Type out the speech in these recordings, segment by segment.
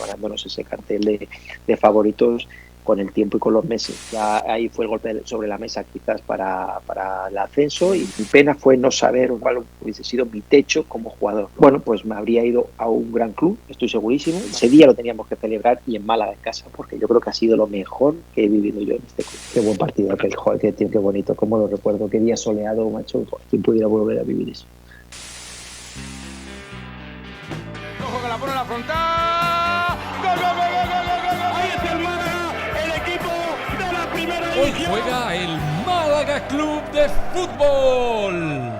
ganándonos ese cartel de favoritos con el tiempo y con los meses. Ya ahí fue el golpe sobre la mesa quizás para el ascenso, y mi pena fue no saber cuál hubiese sido mi techo como jugador. Bueno, pues me habría ido a un gran club, estoy segurísimo. Ese día lo teníamos que celebrar y en Málaga en casa, porque yo creo que ha sido lo mejor que he vivido yo en este club. Qué buen partido aquel, joder, qué tío, qué bonito, cómo lo recuerdo, qué día soleado, macho, ¿quién pudiera volver a vivir eso? Ojo que la pone en la frontal. ¡Gol, gol, gol, gol, gol, gol, gol! Ahí está el Málaga, el equipo de la primera Hoy división. juega el Málaga Club de Fútbol.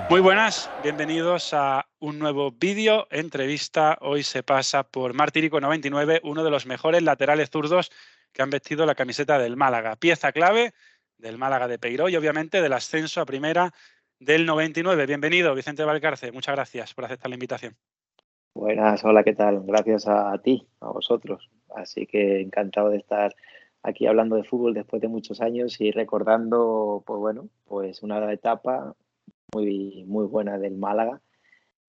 Muy buenas, bienvenidos a un nuevo vídeo, entrevista. Hoy se pasa por Martirico99, uno de los mejores laterales zurdos que han vestido la camiseta del Málaga. Pieza clave del Málaga de Peiró y obviamente del ascenso a primera del 99. Bienvenido, Vicente Valcarce. Muchas gracias por aceptar la invitación. Buenas, hola, ¿qué tal? Gracias a ti, a vosotros. Así que encantado de estar aquí hablando de fútbol después de muchos años y recordando, pues bueno, pues una etapa muy buena del Málaga,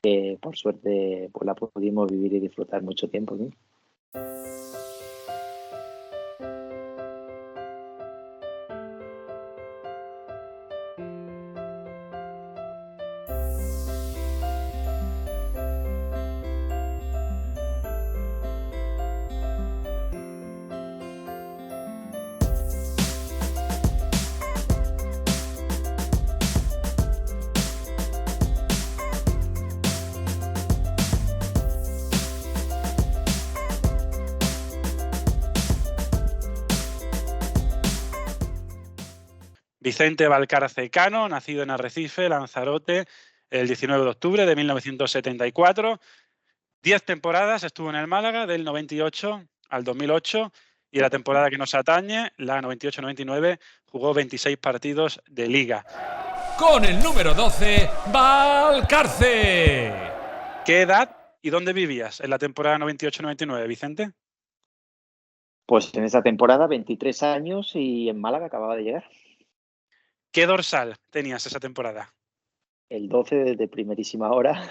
que por suerte pues la pudimos vivir y disfrutar mucho tiempo, ¿sí? Vicente Valcarce Cano, nacido en Arrecife, Lanzarote, el 19 de octubre de 1974. 10 temporadas estuvo en el Málaga, del 98 al 2008, y la temporada que nos atañe, la 98-99, jugó 26 partidos de Liga. Con el número 12, Valcarce. ¿Qué edad y dónde vivías en la temporada 98-99, Vicente? Pues en esa temporada 23 años y en Málaga acababa de llegar. ¿Qué dorsal tenías esa temporada? El 12 desde primerísima hora,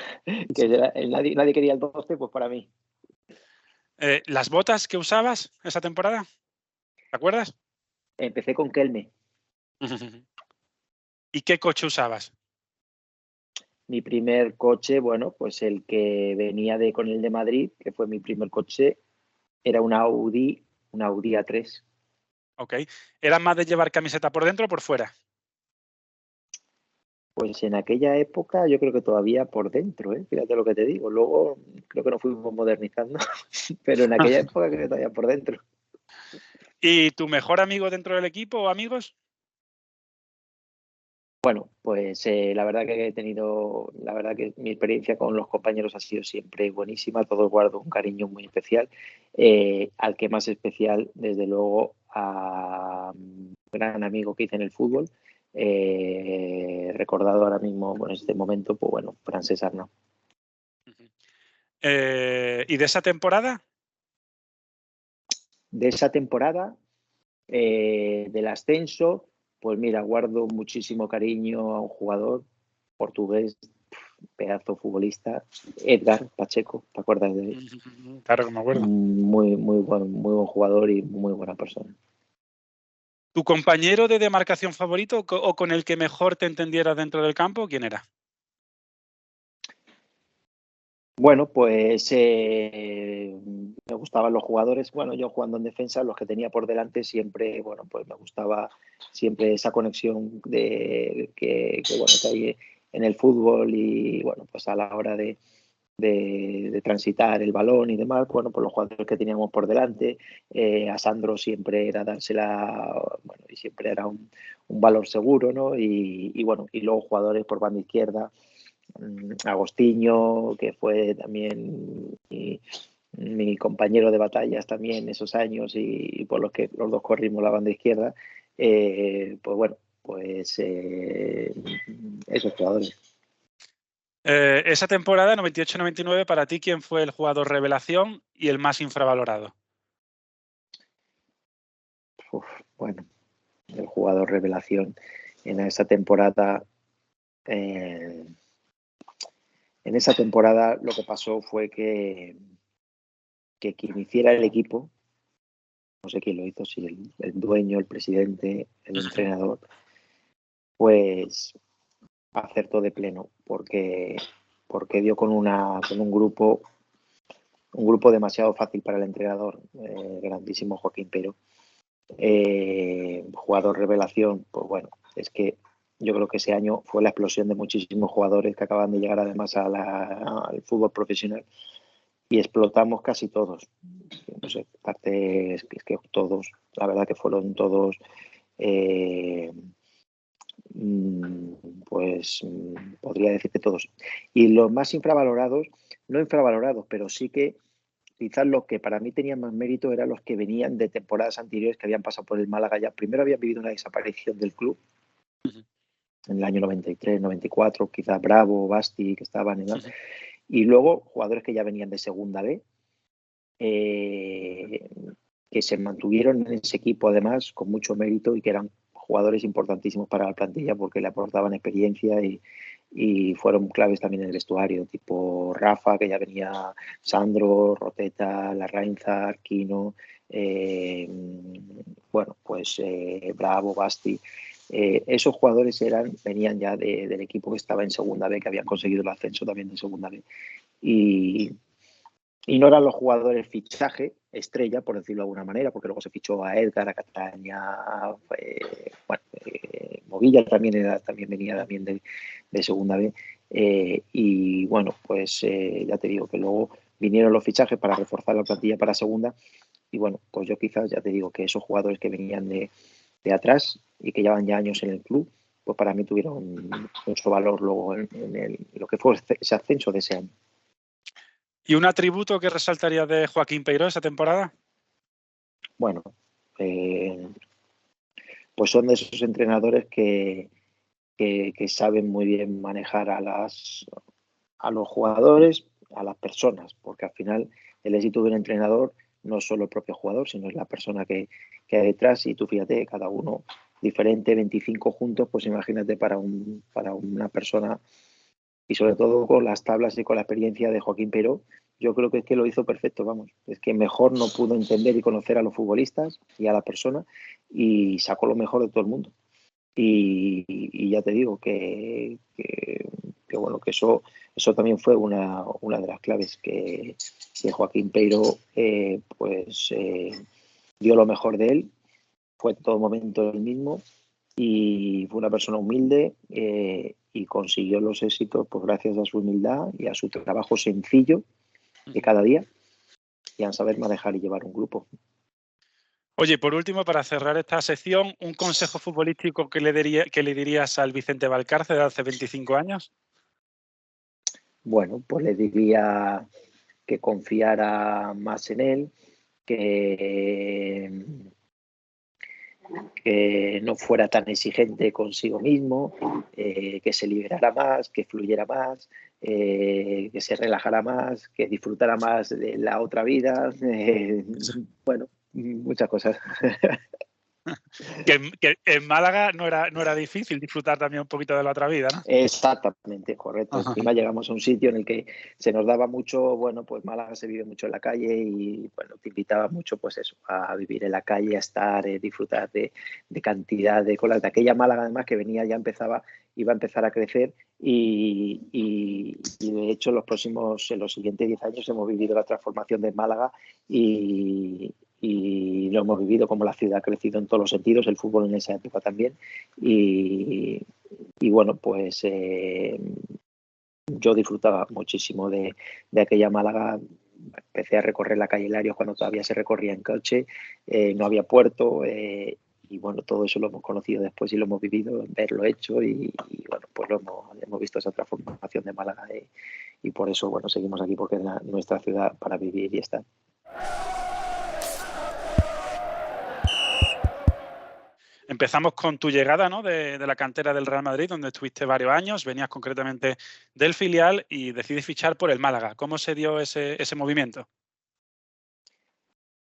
que nadie quería el 12, pues para mí. ¿Las botas que usabas esa temporada? ¿Te acuerdas? Empecé con Kelme. ¿Y qué coche usabas? Mi primer coche, bueno, pues el que venía con el de Madrid, que fue mi primer coche, era un Audi A3. Ok. ¿Eras más de llevar camiseta por dentro o por fuera? Pues en aquella época yo creo que todavía por dentro, ¿eh? Fíjate lo que te digo. Luego creo que nos fuimos modernizando, pero en aquella época creo que todavía por dentro. ¿Y tu mejor amigo dentro del equipo o amigos? Bueno, pues la verdad que mi experiencia con los compañeros ha sido siempre buenísima, todos guardo un cariño muy especial, al que más especial, desde luego, a un gran amigo que hice en el fútbol, recordado ahora mismo, en este momento, pues bueno, Francesc Arnau. ¿Y de esa temporada? De esa temporada, del ascenso, pues mira, guardo muchísimo cariño a un jugador portugués, pedazo futbolista, Edgar Pacheco, ¿te acuerdas de él? Claro que me acuerdo. Muy buen jugador y muy buena persona. ¿Tu compañero de demarcación favorito o con el que mejor te entendieras dentro del campo, quién era? Bueno, pues me gustaban los jugadores. Bueno, yo jugando en defensa, los que tenía por delante siempre, bueno, pues me gustaba siempre esa conexión que hay en el fútbol y, bueno, pues a la hora de transitar el balón y demás, bueno, pues los jugadores que teníamos por delante, a Sandro siempre era dársela, bueno, y siempre era un valor seguro, ¿no? Y bueno, y luego jugadores por banda izquierda, Agostinho, que fue también mi compañero de batallas también esos años y por los que los dos corrimos la banda izquierda, pues bueno, pues esos jugadores. Esa temporada, 98-99, para ti, ¿quién fue el jugador revelación y el más infravalorado? Bueno, el jugador revelación en esa temporada. En esa temporada lo que pasó fue que que quien hiciera el equipo, no sé quién lo hizo, si el dueño, el presidente, el entrenador, pues acertó de pleno, porque dio con un grupo demasiado fácil para el entrenador, grandísimo Joaquín Peiro, jugador revelación. Pues bueno, es que yo creo que ese año fue la explosión de muchísimos jugadores que acaban de llegar además al fútbol profesional, y explotamos casi todos. No sé, es que todos, la verdad que fueron todos, pues podría decir que todos. Y los más infravalorados, no infravalorados, pero sí que quizás los que para mí tenían más mérito eran los que venían de temporadas anteriores, que habían pasado por el Málaga ya. Primero habían vivido una desaparición del club en el año 93, 94, quizás Bravo, Basti, que estaban en y luego jugadores que ya venían de Segunda B, que se mantuvieron en ese equipo además con mucho mérito y que eran jugadores importantísimos para la plantilla porque le aportaban experiencia y fueron claves también en el vestuario, tipo Rafa, que ya venía, Sandro, Roteta, Larrainza, Arquino, bueno, pues Bravo, Basti. Esos jugadores venían ya del equipo que estaba en Segunda B, que habían conseguido el ascenso también de Segunda B. Y no eran los jugadores fichaje estrella, por decirlo de alguna manera, porque luego se fichó a Edgar, a Cataña, Movilla también venía también de Segunda B. Y bueno, pues ya te digo que luego vinieron los fichajes para reforzar la plantilla para Segunda. Y bueno, pues yo quizás ya te digo que esos jugadores que venían de atrás y que llevan ya años en el club, pues para mí tuvieron mucho valor luego en lo que fue ese ascenso de ese año. ¿Y un atributo que resaltaría de Joaquín Peiro esa temporada? Bueno, pues son de esos entrenadores que saben muy bien manejar a los jugadores, a las personas, porque al final el éxito de un entrenador no es solo el propio jugador, sino es la persona que hay detrás. Y tú fíjate, cada uno diferente, 25 juntos, pues imagínate para una persona, y sobre todo con las tablas y con la experiencia de Joaquín Peiro, yo creo que es que lo hizo perfecto, vamos. Es que mejor no pudo entender y conocer a los futbolistas y a la persona, y sacó lo mejor de todo el mundo. Y ya te digo que bueno, que eso también fue una de las claves, que Joaquín Peiro dio lo mejor de él, fue en todo momento el mismo, y fue una persona humilde, y consiguió los éxitos pues gracias a su humildad y a su trabajo sencillo de cada día y a saber manejar y llevar un grupo. Oye, por último, para cerrar esta sección, ¿un consejo futbolístico que le dirías al Vicente Valcarce de hace 25 años? Bueno, pues le diría que confiara más en él, que no fuera tan exigente consigo mismo, que se liberara más, que fluyera más, que se relajara más, que disfrutara más de la otra vida. Bueno, muchas cosas. Que en Málaga no era difícil disfrutar también un poquito de la otra vida, ¿no? Exactamente, correcto. Ajá. Encima llegamos a un sitio en el que se nos daba mucho, bueno, pues Málaga se vive mucho en la calle y, bueno, te invitaba mucho, pues eso, a vivir en la calle, a estar, disfrutar de cantidad de colas. De aquella Málaga, además, que venía, iba a empezar a crecer y de hecho, en los siguientes 10 años hemos vivido la transformación de Málaga y lo hemos vivido como la ciudad ha crecido en todos los sentidos, el fútbol en esa época también. Y bueno, pues yo disfrutaba muchísimo de aquella Málaga. Empecé a recorrer la calle Larios cuando todavía se recorría en coche, no había puerto, y bueno, todo eso lo hemos conocido después y lo hemos vivido, verlo hecho, y bueno, pues hemos visto esa transformación de Málaga, y por eso, bueno, seguimos aquí, porque es nuestra ciudad para vivir y estar. Empezamos con tu llegada, ¿no?, de la cantera del Real Madrid, donde estuviste varios años, venías concretamente del filial y decides fichar por el Málaga. ¿Cómo se dio ese movimiento?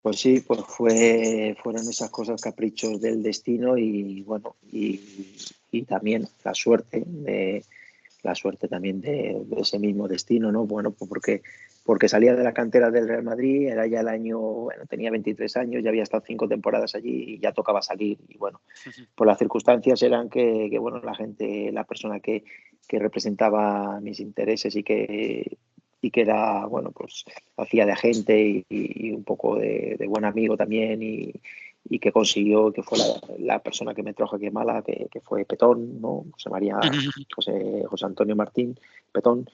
Pues sí, pues fueron esas cosas, caprichos del destino, y bueno, y también la suerte también de ese mismo destino, ¿no? Bueno, pues porque porque salía de la cantera del Real Madrid, era ya el año, bueno, tenía 23 años, ya había estado 5 temporadas allí y ya tocaba salir. Y bueno, pues las circunstancias eran que bueno, la persona que representaba mis intereses y que era, bueno, pues hacía de agente y un poco de buen amigo también y que consiguió, que fue la persona que me trajo aquí en Málaga, que fue Petón, ¿no? José Antonio Martín Petón,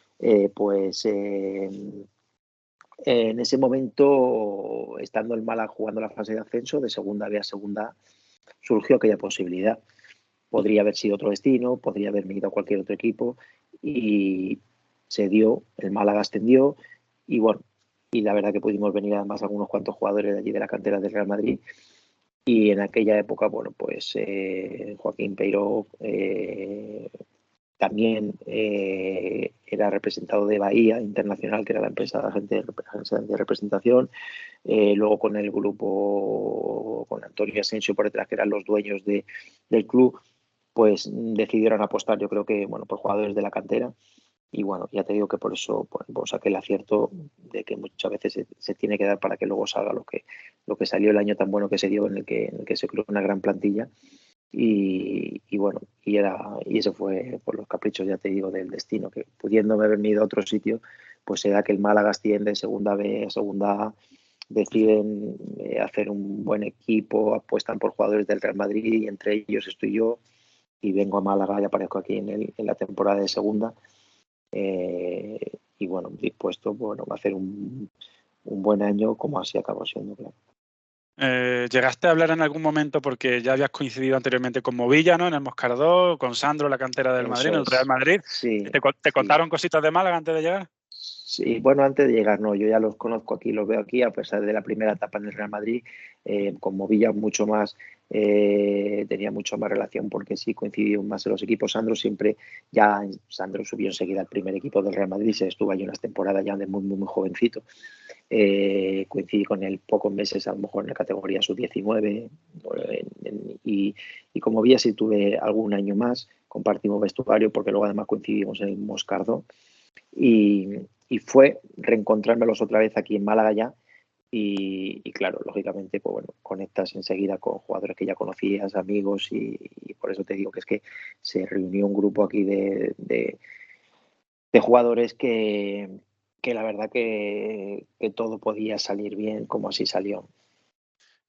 en ese momento, estando en Málaga jugando la fase de ascenso, de segunda B a segunda, surgió aquella posibilidad. Podría haber sido otro destino, podría haberme ido a cualquier otro equipo y se dio, el Málaga ascendió y bueno, y la verdad que pudimos venir además algunos cuantos jugadores de allí de la cantera del Real Madrid y en aquella época, bueno, pues Joaquín Peiró también era representado de Bahía Internacional, que era la empresa de representación. Luego con el grupo, con Antonio Asensio por detrás, que eran los dueños del club, pues decidieron apostar, yo creo que, bueno, por jugadores de la cantera. Y bueno, ya te digo que por eso pues aquel acierto de que muchas veces se tiene que dar para que luego salga lo que salió el año tan bueno que se dio, en el que se creó una gran plantilla. Y bueno, y eso fue por los caprichos, ya te digo, del destino, que pudiéndome haber ido a otro sitio, pues se da que el Málaga asciende de segunda B a segunda A, deciden hacer un buen equipo, apuestan por jugadores del Real Madrid y entre ellos estoy yo y vengo a Málaga y aparezco aquí en la temporada de segunda y bueno, dispuesto a hacer un buen año como así acabó siendo, claro. ¿Llegaste a hablar en algún momento, porque ya habías coincidido anteriormente con Movilla, ¿no? En el Moscardó, con Sandro, la cantera del Madrid, en el Real Madrid? Sí, ¿Te contaron cositas de Málaga antes de llegar? Sí, bueno, antes de llegar, no, yo ya los conozco aquí, los veo aquí, a pesar de la primera etapa en el Real Madrid, con Movilla mucho más, tenía mucho más relación porque sí coincidimos más en los equipos. Sandro subió enseguida al primer equipo del Real Madrid, se estuvo allí unas temporadas ya de muy, muy, muy jovencito. Coincidí con él pocos meses, a lo mejor en la categoría sub-19, y con Movilla sí tuve algún año más, compartimos vestuario porque luego además coincidimos en el Moscardó. Y fue reencontrármelos otra vez aquí en Málaga ya y claro, lógicamente, pues bueno, conectas enseguida con jugadores que ya conocías, amigos y por eso te digo que es que se reunió un grupo aquí de jugadores que la verdad que todo podía salir bien como así salió.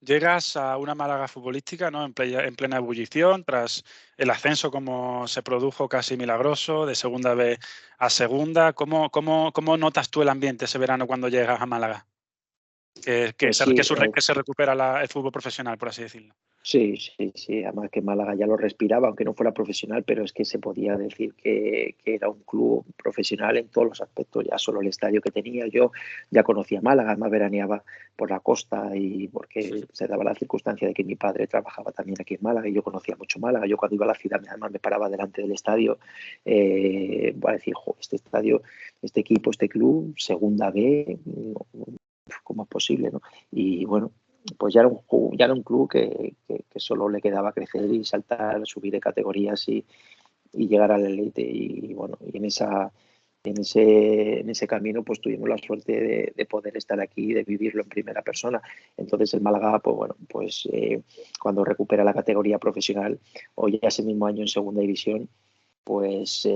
Llegas a una Málaga futbolística, ¿no? En plena ebullición, tras el ascenso como se produjo casi milagroso, de segunda B a segunda. ¿Cómo notas tú el ambiente ese verano cuando llegas a Málaga? Que se recupera el fútbol profesional, por así decirlo. Sí, además que Málaga ya lo respiraba, aunque no fuera profesional, pero es que se podía decir que era un club profesional en todos los aspectos, ya solo el estadio que tenía, yo ya conocía Málaga, además veraneaba por la costa y porque se daba la circunstancia de que mi padre trabajaba también aquí en Málaga y yo conocía mucho Málaga. Yo cuando iba a la ciudad además me paraba delante del estadio para decir, este estadio, este equipo, este club, segunda B, ¿cómo es posible, no? Y bueno, pues ya era un club que solo le quedaba crecer y saltar, subir de categorías y llegar a la élite. Y bueno, y en ese camino pues tuvimos la suerte de poder estar aquí, de vivirlo en primera persona. Entonces el Málaga, pues bueno, cuando recupera la categoría profesional, o ya ese mismo año en segunda división, pues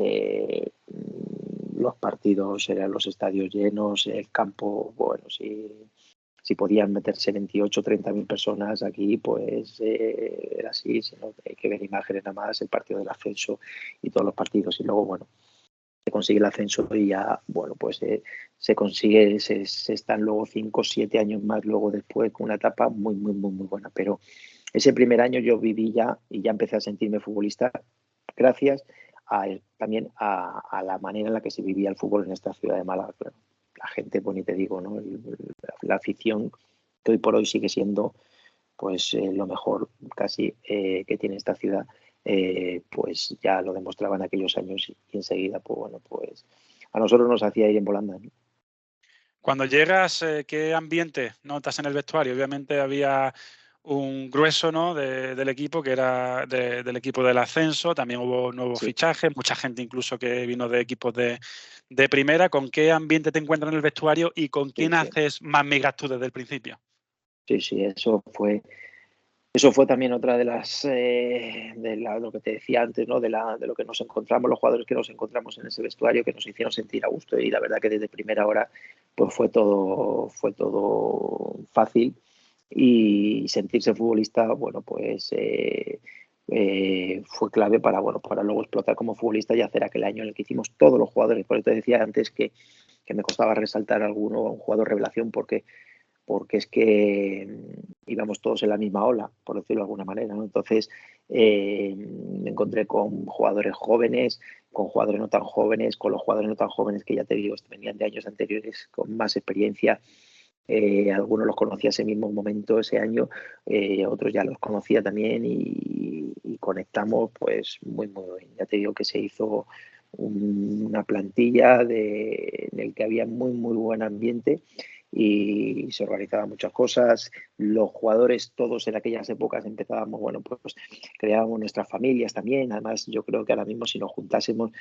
los partidos eran los estadios llenos, el campo, bueno, sí. Si podían meterse 28 o 30.000 personas aquí, pues era así, sino hay que ver imágenes nada más, el partido del ascenso y todos los partidos. Y luego, bueno, se consigue el ascenso y ya, bueno, pues se consigue, se están luego 5 o 7 años más luego después con una etapa muy, muy, muy, muy buena. Pero ese primer año yo viví ya y ya empecé a sentirme futbolista gracias también a la manera en la que se vivía el fútbol en esta ciudad de Málaga. La gente, pues ni te digo, ¿no? La afición que hoy por hoy sigue siendo pues lo mejor casi que tiene esta ciudad, pues ya lo demostraban aquellos años y enseguida, pues bueno, pues a nosotros nos hacía ir en volanda, ¿no? Cuando llegas, ¿qué ambiente notas en el vestuario? Obviamente había un grueso, ¿no?, del equipo que era del equipo del ascenso. También hubo nuevos Sí. fichajes, mucha gente incluso que vino de equipos de de primera, ¿con qué ambiente te encuentras en el vestuario y con quién Sí. haces más migas tú desde el principio? Sí, eso fue también otra de las lo que te decía antes, ¿no? De lo que nos encontramos, los jugadores que nos encontramos en ese vestuario, que nos hicieron sentir a gusto. Y la verdad que desde primera hora pues fue todo fácil, y sentirse futbolista, bueno, pues fue clave para luego explotar como futbolista y hacer aquel año en el que hicimos todos los jugadores. Por eso te decía antes que me costaba resaltar a un jugador revelación, porque es que íbamos todos en la misma ola, por decirlo de alguna manera, ¿no? Entonces me encontré con jugadores jóvenes, con jugadores no tan jóvenes, con los jugadores no tan jóvenes que, ya te digo, venían de años anteriores con más experiencia. Algunos los conocí ese mismo momento, ese año, otros ya los conocía también, y conectamos pues muy bien. Ya te digo que se hizo una plantilla en el que había muy buen ambiente y se organizaban muchas cosas. Los jugadores todos en aquellas épocas empezábamos, bueno, pues creábamos nuestras familias también. Además, yo creo que ahora mismo, si nos juntásemos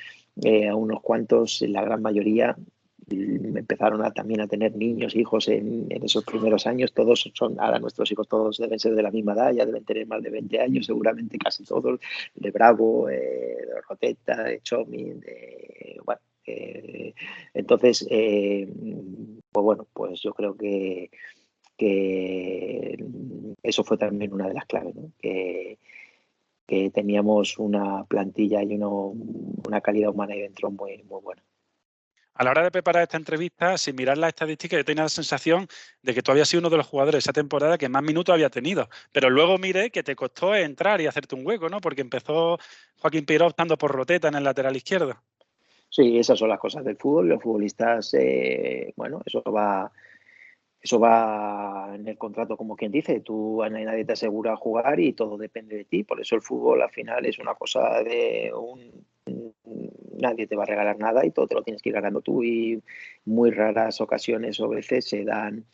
a unos cuantos, la gran mayoría empezaron también a tener niños, hijos en esos primeros años. Todos ahora nuestros hijos todos deben ser de la misma edad, ya deben tener más de 20 años, seguramente casi todos, de Bravo, de Roteta, de Chomin, bueno. Entonces, pues bueno, pues yo creo que eso fue también una de las claves, ¿no? Que teníamos una plantilla y una calidad humana ahí dentro muy buena. A la hora de preparar esta entrevista, sin mirar las estadísticas, yo tenía la sensación de que tú habías sido uno de los jugadores esa temporada que más minutos había tenido. Pero luego miré que te costó entrar y hacerte un hueco, ¿no? Porque empezó Joaquín Peiró optando por Roteta en el lateral izquierdo. Sí, esas son las cosas del fútbol. Los futbolistas, bueno, eso va en el contrato, como quien dice. Nadie te asegura jugar y todo depende de ti. Por eso el fútbol al final es una cosa nadie te va a regalar nada y todo te lo tienes que ir ganando tú, y muy raras ocasiones o veces se dan,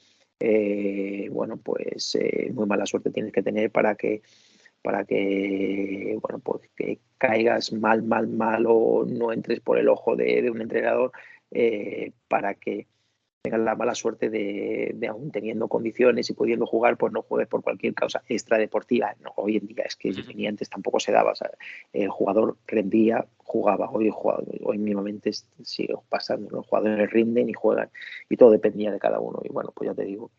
bueno, pues muy mala suerte tienes que tener para que bueno, pues que caigas mal o no entres por el ojo de un entrenador, para que tengas la mala suerte de aún teniendo condiciones y pudiendo jugar, pues no juegues por cualquier causa extradeportiva. No, hoy en día es que ni antes tampoco se daba. O sea, el jugador rendía, jugaba. Hoy mismamente sigue pasando, los jugadores rinden y juegan, y todo dependía de cada uno. Y bueno, pues ya te digo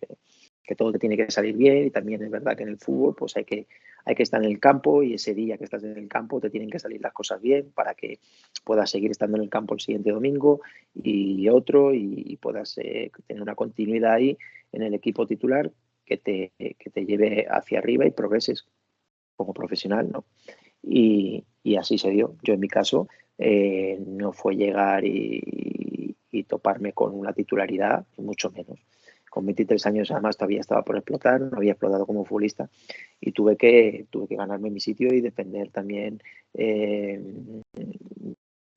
que todo te tiene que salir bien, y también es verdad que en el fútbol pues hay que estar en el campo, y ese día que estás en el campo te tienen que salir las cosas bien para que puedas seguir estando en el campo el siguiente domingo y otro, y puedas tener una continuidad ahí en el equipo titular que te lleve hacia arriba y progreses como profesional, ¿no? Y así se dio. Yo en mi caso no fue llegar y toparme con una titularidad, mucho menos. Con 23 años además todavía estaba por explotar, no había explotado como futbolista, y tuve que ganarme mi sitio y defender también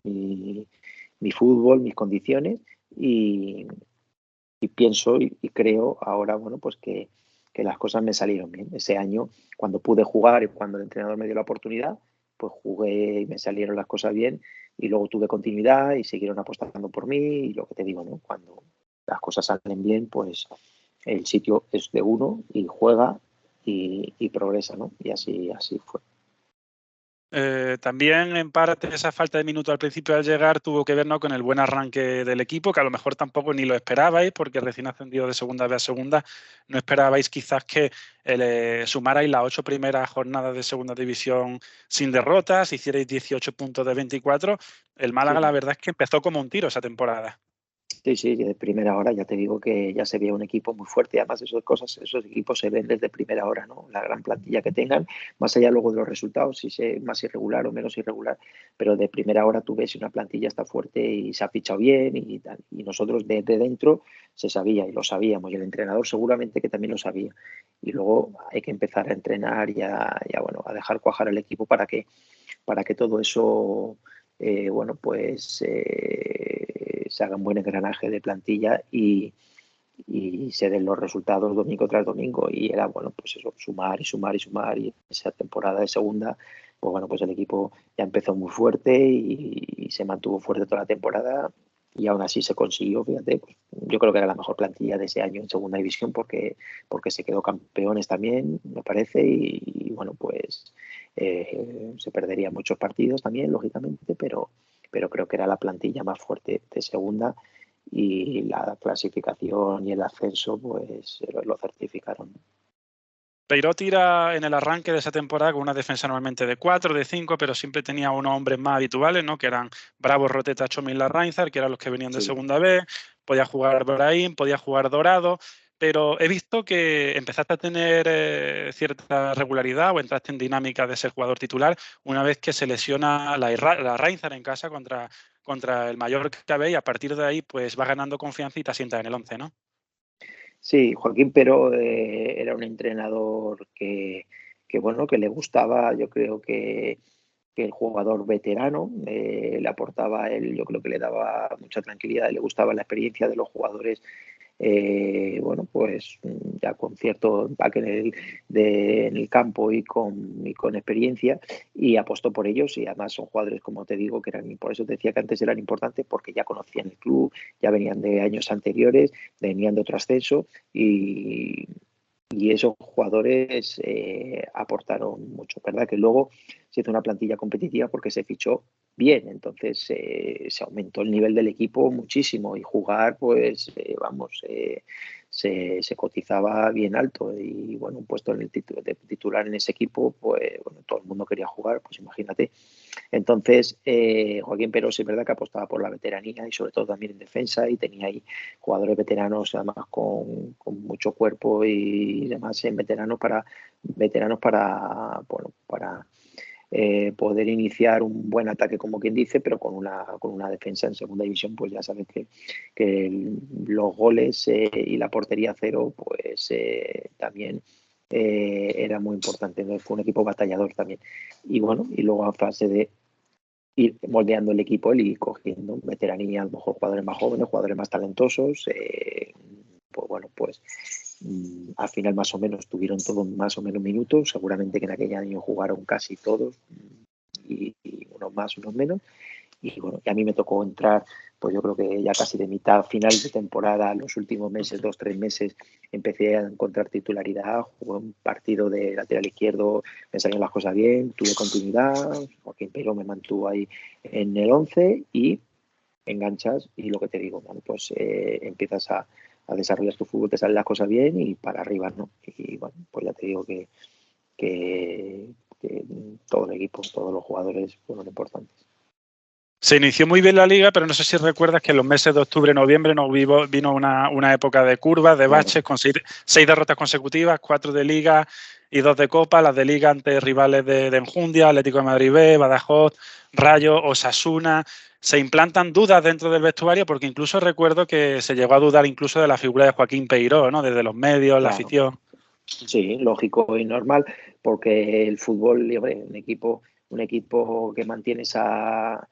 mi fútbol, mis condiciones, y pienso y creo ahora, bueno, pues que las cosas me salieron bien. Ese año, cuando pude jugar y cuando el entrenador me dio la oportunidad, pues jugué y me salieron las cosas bien, y luego tuve continuidad y siguieron apostando por mí. Y lo que te digo, ¿no? Cuando las cosas salen bien, pues el sitio es de uno y juega y progresa, ¿no? Y así fue. También en parte esa falta de minutos al principio al llegar tuvo que ver, ¿no?, con el buen arranque del equipo, que a lo mejor tampoco ni lo esperabais, porque recién ascendido de segunda B a segunda, no esperabais quizás que sumarais las 8 primeras jornadas de segunda división sin derrotas, hicierais 18 puntos de 24. El Málaga, Sí. la verdad es que empezó como un tiro esa temporada. Sí, de primera hora ya te digo que ya se veía un equipo muy fuerte. Además, esos equipos se ven desde primera hora, ¿no? La gran plantilla que tengan, más allá luego de los resultados, si es más irregular o menos irregular, pero de primera hora tú ves si una plantilla está fuerte y se ha fichado bien y tal. Y nosotros desde dentro se sabía y lo sabíamos, y el entrenador seguramente que también lo sabía. Y luego hay que empezar a entrenar y bueno, a dejar cuajar el equipo para que todo eso bueno, pues se haga un buen engranaje de plantilla y se den los resultados domingo tras domingo. Y era, bueno, pues eso, sumar. Y esa temporada de segunda, pues bueno, pues el equipo ya empezó muy fuerte y se mantuvo fuerte toda la temporada, y aún así se consiguió, fíjate, pues, yo creo que era la mejor plantilla de ese año en segunda división porque se quedó campeones también, me parece, y bueno, pues se perderían muchos partidos también, lógicamente, pero creo que era la plantilla más fuerte de segunda y la clasificación y el ascenso pues lo certificaron. Peiró tira en el arranque de esa temporada con una defensa normalmente de 4, de 5, pero siempre tenía unos hombres más habituales, ¿no? Que eran Bravo, Roteta, Chomín, Larrainzar, que eran los que venían de Sí. segunda B. Podía jugar Brahim, podía jugar Dorado, pero he visto que empezaste a tener cierta regularidad o entraste en dinámica de ser jugador titular una vez que se lesiona Larrainzar en casa contra el Mallorca B, y a partir de ahí pues va ganando confianza y te asientas en el 11, ¿no? Sí, Joaquín Pero era un entrenador bueno, que le gustaba, yo creo que el jugador veterano le aportaba él, yo creo que le daba mucha tranquilidad, le gustaba la experiencia de los jugadores, bueno, pues ya con cierto empaque en el campo y con experiencia, y apostó por ellos, y además son jugadores, como te digo, que eran, por eso te decía que antes eran importantes, porque ya conocían el club, ya venían de años anteriores, venían de otro ascenso, y esos jugadores aportaron mucho, ¿verdad? Que luego se hizo una plantilla competitiva porque se fichó bien, entonces se aumentó el nivel del equipo muchísimo, y jugar, pues se cotizaba bien alto, y bueno, un puesto en el de titular en ese equipo, pues bueno, todo el mundo quería jugar, pues imagínate. Entonces, Joaquín Peros es verdad que apostaba por la veteranía y sobre todo también en defensa, y tenía ahí jugadores veteranos además con mucho cuerpo y demás en veteranos para poder iniciar un buen ataque, como quien dice, pero con una defensa en segunda división, pues ya sabes que los goles y la portería cero, pues también era muy importante, ¿no? Fue un equipo batallador también. Y bueno, y luego a fase de ir moldeando el equipo y cogiendo veteranía, a lo mejor jugadores más jóvenes, jugadores más talentosos, pues bueno, pues al final más o menos tuvieron todos más o menos minutos, seguramente que en aquel año jugaron casi todos, y unos más, unos menos, y bueno, y a mí me tocó entrar, pues yo creo que ya casi de mitad, final de temporada, los últimos meses, 2-3 meses, empecé a encontrar titularidad, jugué un partido de lateral izquierdo, me salieron las cosas bien, tuve continuidad, Joaquín Peiro me mantuvo ahí en el 11 y enganchas, y lo que te digo, bueno, pues empiezas a desarrollar tu fútbol, te salen las cosas bien y para arriba, ¿no? Y bueno, pues ya te digo que todo el equipo, todos los jugadores fueron importantes. Se inició muy bien la liga, pero no sé si recuerdas que en los meses de octubre y noviembre vino una época de curvas, de baches, con 6 derrotas consecutivas, 4 de liga y 2 de copa. Las de liga ante rivales de Enjundia, Atlético de Madrid B, Badajoz, Rayo, Osasuna. Se implantan dudas dentro del vestuario, porque incluso recuerdo que se llegó a dudar incluso de la figura de Joaquín Peiró, ¿no? Desde los medios, la afición. Sí, lógico y normal, porque el fútbol, hombre, un equipo que mantiene esa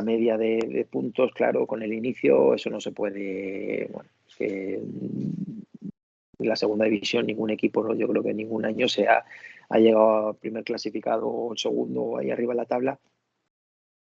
media de puntos, claro, con el inicio, eso no se puede. Bueno, es que en la segunda división ningún equipo, ¿no? Yo creo que ningún año ha llegado a primer clasificado o segundo ahí arriba en la tabla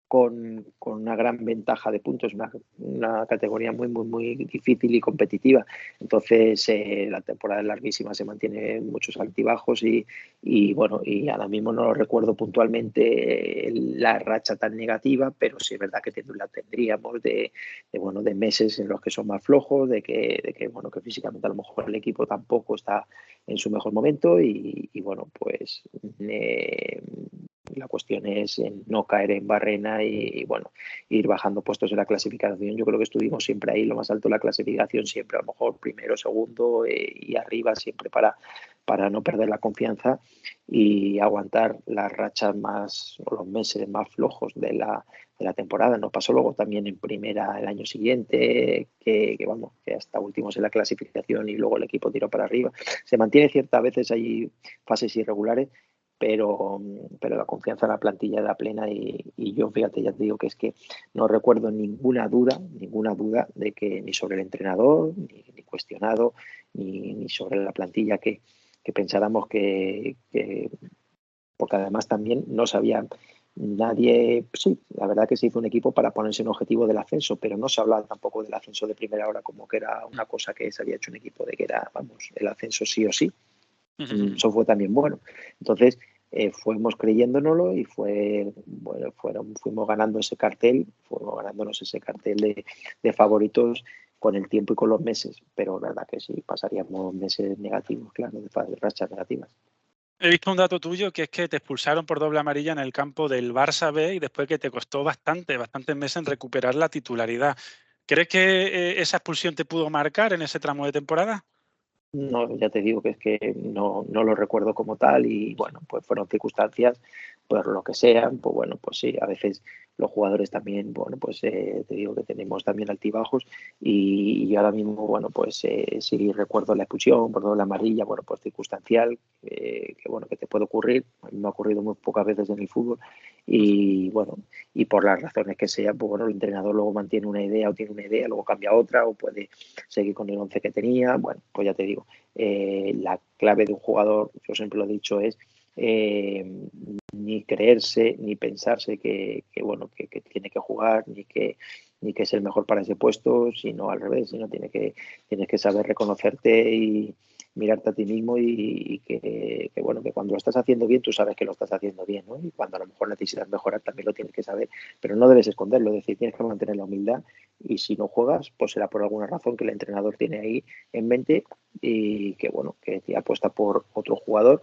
con una gran ventaja de puntos, una categoría muy, muy, muy difícil y competitiva. Entonces, la temporada es larguísima, se mantiene muchos altibajos, y bueno, y ahora mismo no lo recuerdo puntualmente la racha tan negativa, pero sí es verdad que la tendríamos de meses en los que son más flojos, de que bueno, que físicamente a lo mejor el equipo tampoco está en su mejor momento, y bueno, pues la cuestión es en no caer en barrena y bueno, ir bajando puestos en la clasificación. Yo creo que estuvimos siempre ahí, lo más alto de la clasificación, siempre a lo mejor primero, segundo, y arriba siempre para no perder la confianza y aguantar las rachas más, o los meses más flojos de la temporada. Nos pasó luego también en primera el año siguiente, que hasta últimos en la clasificación y luego el equipo tiró para arriba. Se mantiene ciertas veces ahí fases irregulares, pero la confianza en la plantilla era plena, y yo, fíjate, ya te digo que es que no recuerdo ninguna duda de que ni sobre el entrenador, ni cuestionado, ni sobre la plantilla que pensáramos que porque además también no sabía nadie, sí, la verdad que se hizo un equipo para ponerse un objetivo del ascenso, pero no se hablaba tampoco del ascenso de primera hora como que era una cosa que se había hecho un equipo de que era, vamos, el ascenso sí o sí. Eso fue también bueno. Entonces, fuimos creyéndonoslo y fuimos ganando ese cartel, fuimos ganándonos ese cartel de favoritos con el tiempo y con los meses, pero es verdad que sí, pasaríamos meses negativos, claro, de rachas negativas. He visto un dato tuyo que es que te expulsaron por doble amarilla en el campo del Barça B y después que te costó bastantes meses en recuperar la titularidad. ¿Crees que esa expulsión te pudo marcar en ese tramo de temporada? No, ya te digo que es que no lo recuerdo como tal y bueno, pues fueron circunstancias, pues lo que sean, pues bueno, pues sí, a veces los jugadores también, bueno, pues te digo que tenemos también altibajos y ahora mismo, bueno, pues sí recuerdo la expulsión, por la amarilla, bueno, pues circunstancial, que bueno, que te puede ocurrir, a mí me ha ocurrido muy pocas veces en el fútbol y bueno, y por las razones que sean, pues bueno, el entrenador luego mantiene una idea o tiene una idea, luego cambia otra o puede seguir con el 11 que tenía, bueno, pues ya te digo, la clave de un jugador, yo siempre lo he dicho, es ni creerse ni pensarse que tiene que jugar ni que es el mejor para ese puesto, sino al revés, sino tienes que saber reconocerte y mirarte a ti mismo y que bueno, que cuando lo estás haciendo bien tú sabes que lo estás haciendo bien, ¿no? Y cuando a lo mejor necesitas mejorar también lo tienes que saber, pero no debes esconderlo, es decir, tienes que mantener la humildad y si no juegas, pues será por alguna razón que el entrenador tiene ahí en mente y que bueno, que apuesta por otro jugador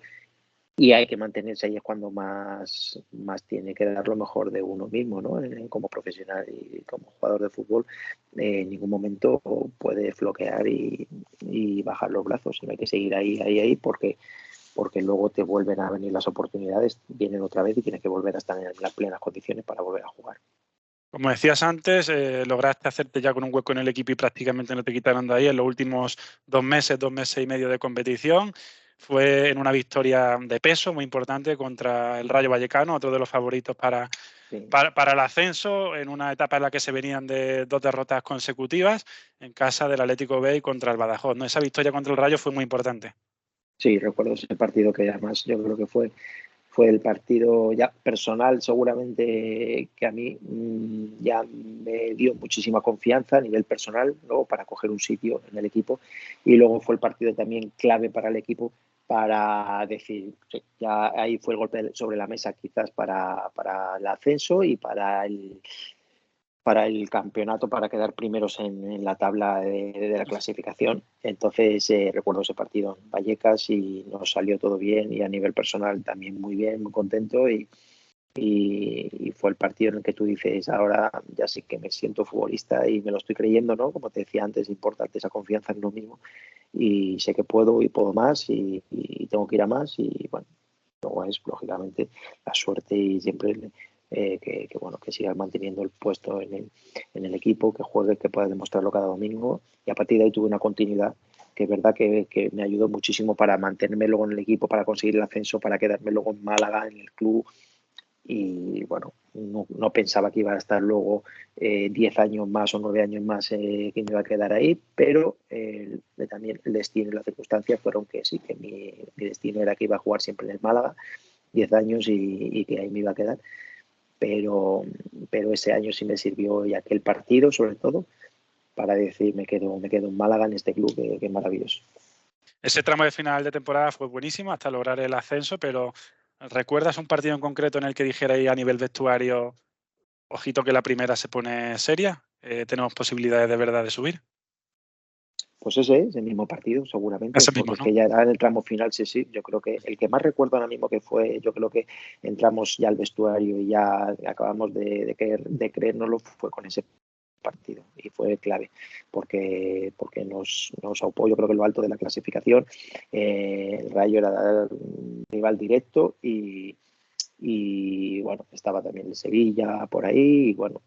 y hay que mantenerse ahí es cuando más tiene que dar lo mejor de uno mismo, ¿no? Como profesional y como jugador de fútbol, en ningún momento puede floquear y bajar los brazos, sino hay que seguir ahí porque luego te vuelven a venir las oportunidades, vienen otra vez y tienes que volver a estar en las plenas condiciones para volver a jugar. Como decías antes, lograste hacerte ya con un hueco en el equipo y prácticamente no te quitaron de ahí en los últimos 2 meses y medio de competición. Fue en una victoria de peso muy importante contra el Rayo Vallecano, otro de los favoritos para Sí. el ascenso, en una etapa en la que se venían de 2 derrotas consecutivas en casa del Atlético B y contra el Badajoz, ¿no? Esa victoria contra el Rayo fue muy importante. Sí, recuerdo ese partido que además yo creo que fue el partido ya personal seguramente que a mí ya me dio muchísima confianza a nivel personal, ¿no? Para coger un sitio en el equipo y luego fue el partido también clave para el equipo para decir, sí, ya ahí fue el golpe sobre la mesa quizás para el ascenso y para el campeonato, para quedar primeros en la tabla de la clasificación. Entonces recuerdo ese partido en Vallecas y nos salió todo bien y a nivel personal también muy bien, muy contento y fue el partido en el que tú dices, ahora ya sí que me siento futbolista y me lo estoy creyendo, ¿no? Como te decía antes, es importante esa confianza en uno mismo y sé que puedo y puedo más y tengo que ir a más y bueno, luego es lógicamente la suerte y siempre que sigas manteniendo el puesto en el equipo, que juegue, que pueda demostrarlo cada domingo y a partir de ahí tuve una continuidad que es verdad que me ayudó muchísimo para mantenerme luego en el equipo, para conseguir el ascenso, para quedarme luego en Málaga, en el club y bueno, no pensaba que iba a estar luego 10 años más o 9 años más que me iba a quedar ahí, pero también el destino y las circunstancias fueron que sí, que mi destino era que iba a jugar siempre en el Málaga 10 años y que ahí me iba a quedar. Pero ese año sí me sirvió y aquel partido sobre todo para decir me quedo en Málaga en este club que es maravilloso. Ese tramo de final de temporada fue buenísimo hasta lograr el ascenso, pero ¿recuerdas un partido en concreto en el que dijerais a nivel vestuario, ojito que la primera se pone seria, tenemos posibilidades de verdad de subir? Pues ese es el mismo partido, seguramente, Ese porque mismo, es ¿no? que ya era en el tramo final, sí, yo creo que el que más recuerdo ahora mismo que fue, yo creo que entramos ya al vestuario y ya acabamos de creérnoslo, fue con ese partido y fue clave porque nos aupó, yo creo que lo alto de la clasificación, el Rayo era un rival directo y bueno, estaba también el Sevilla por ahí y bueno,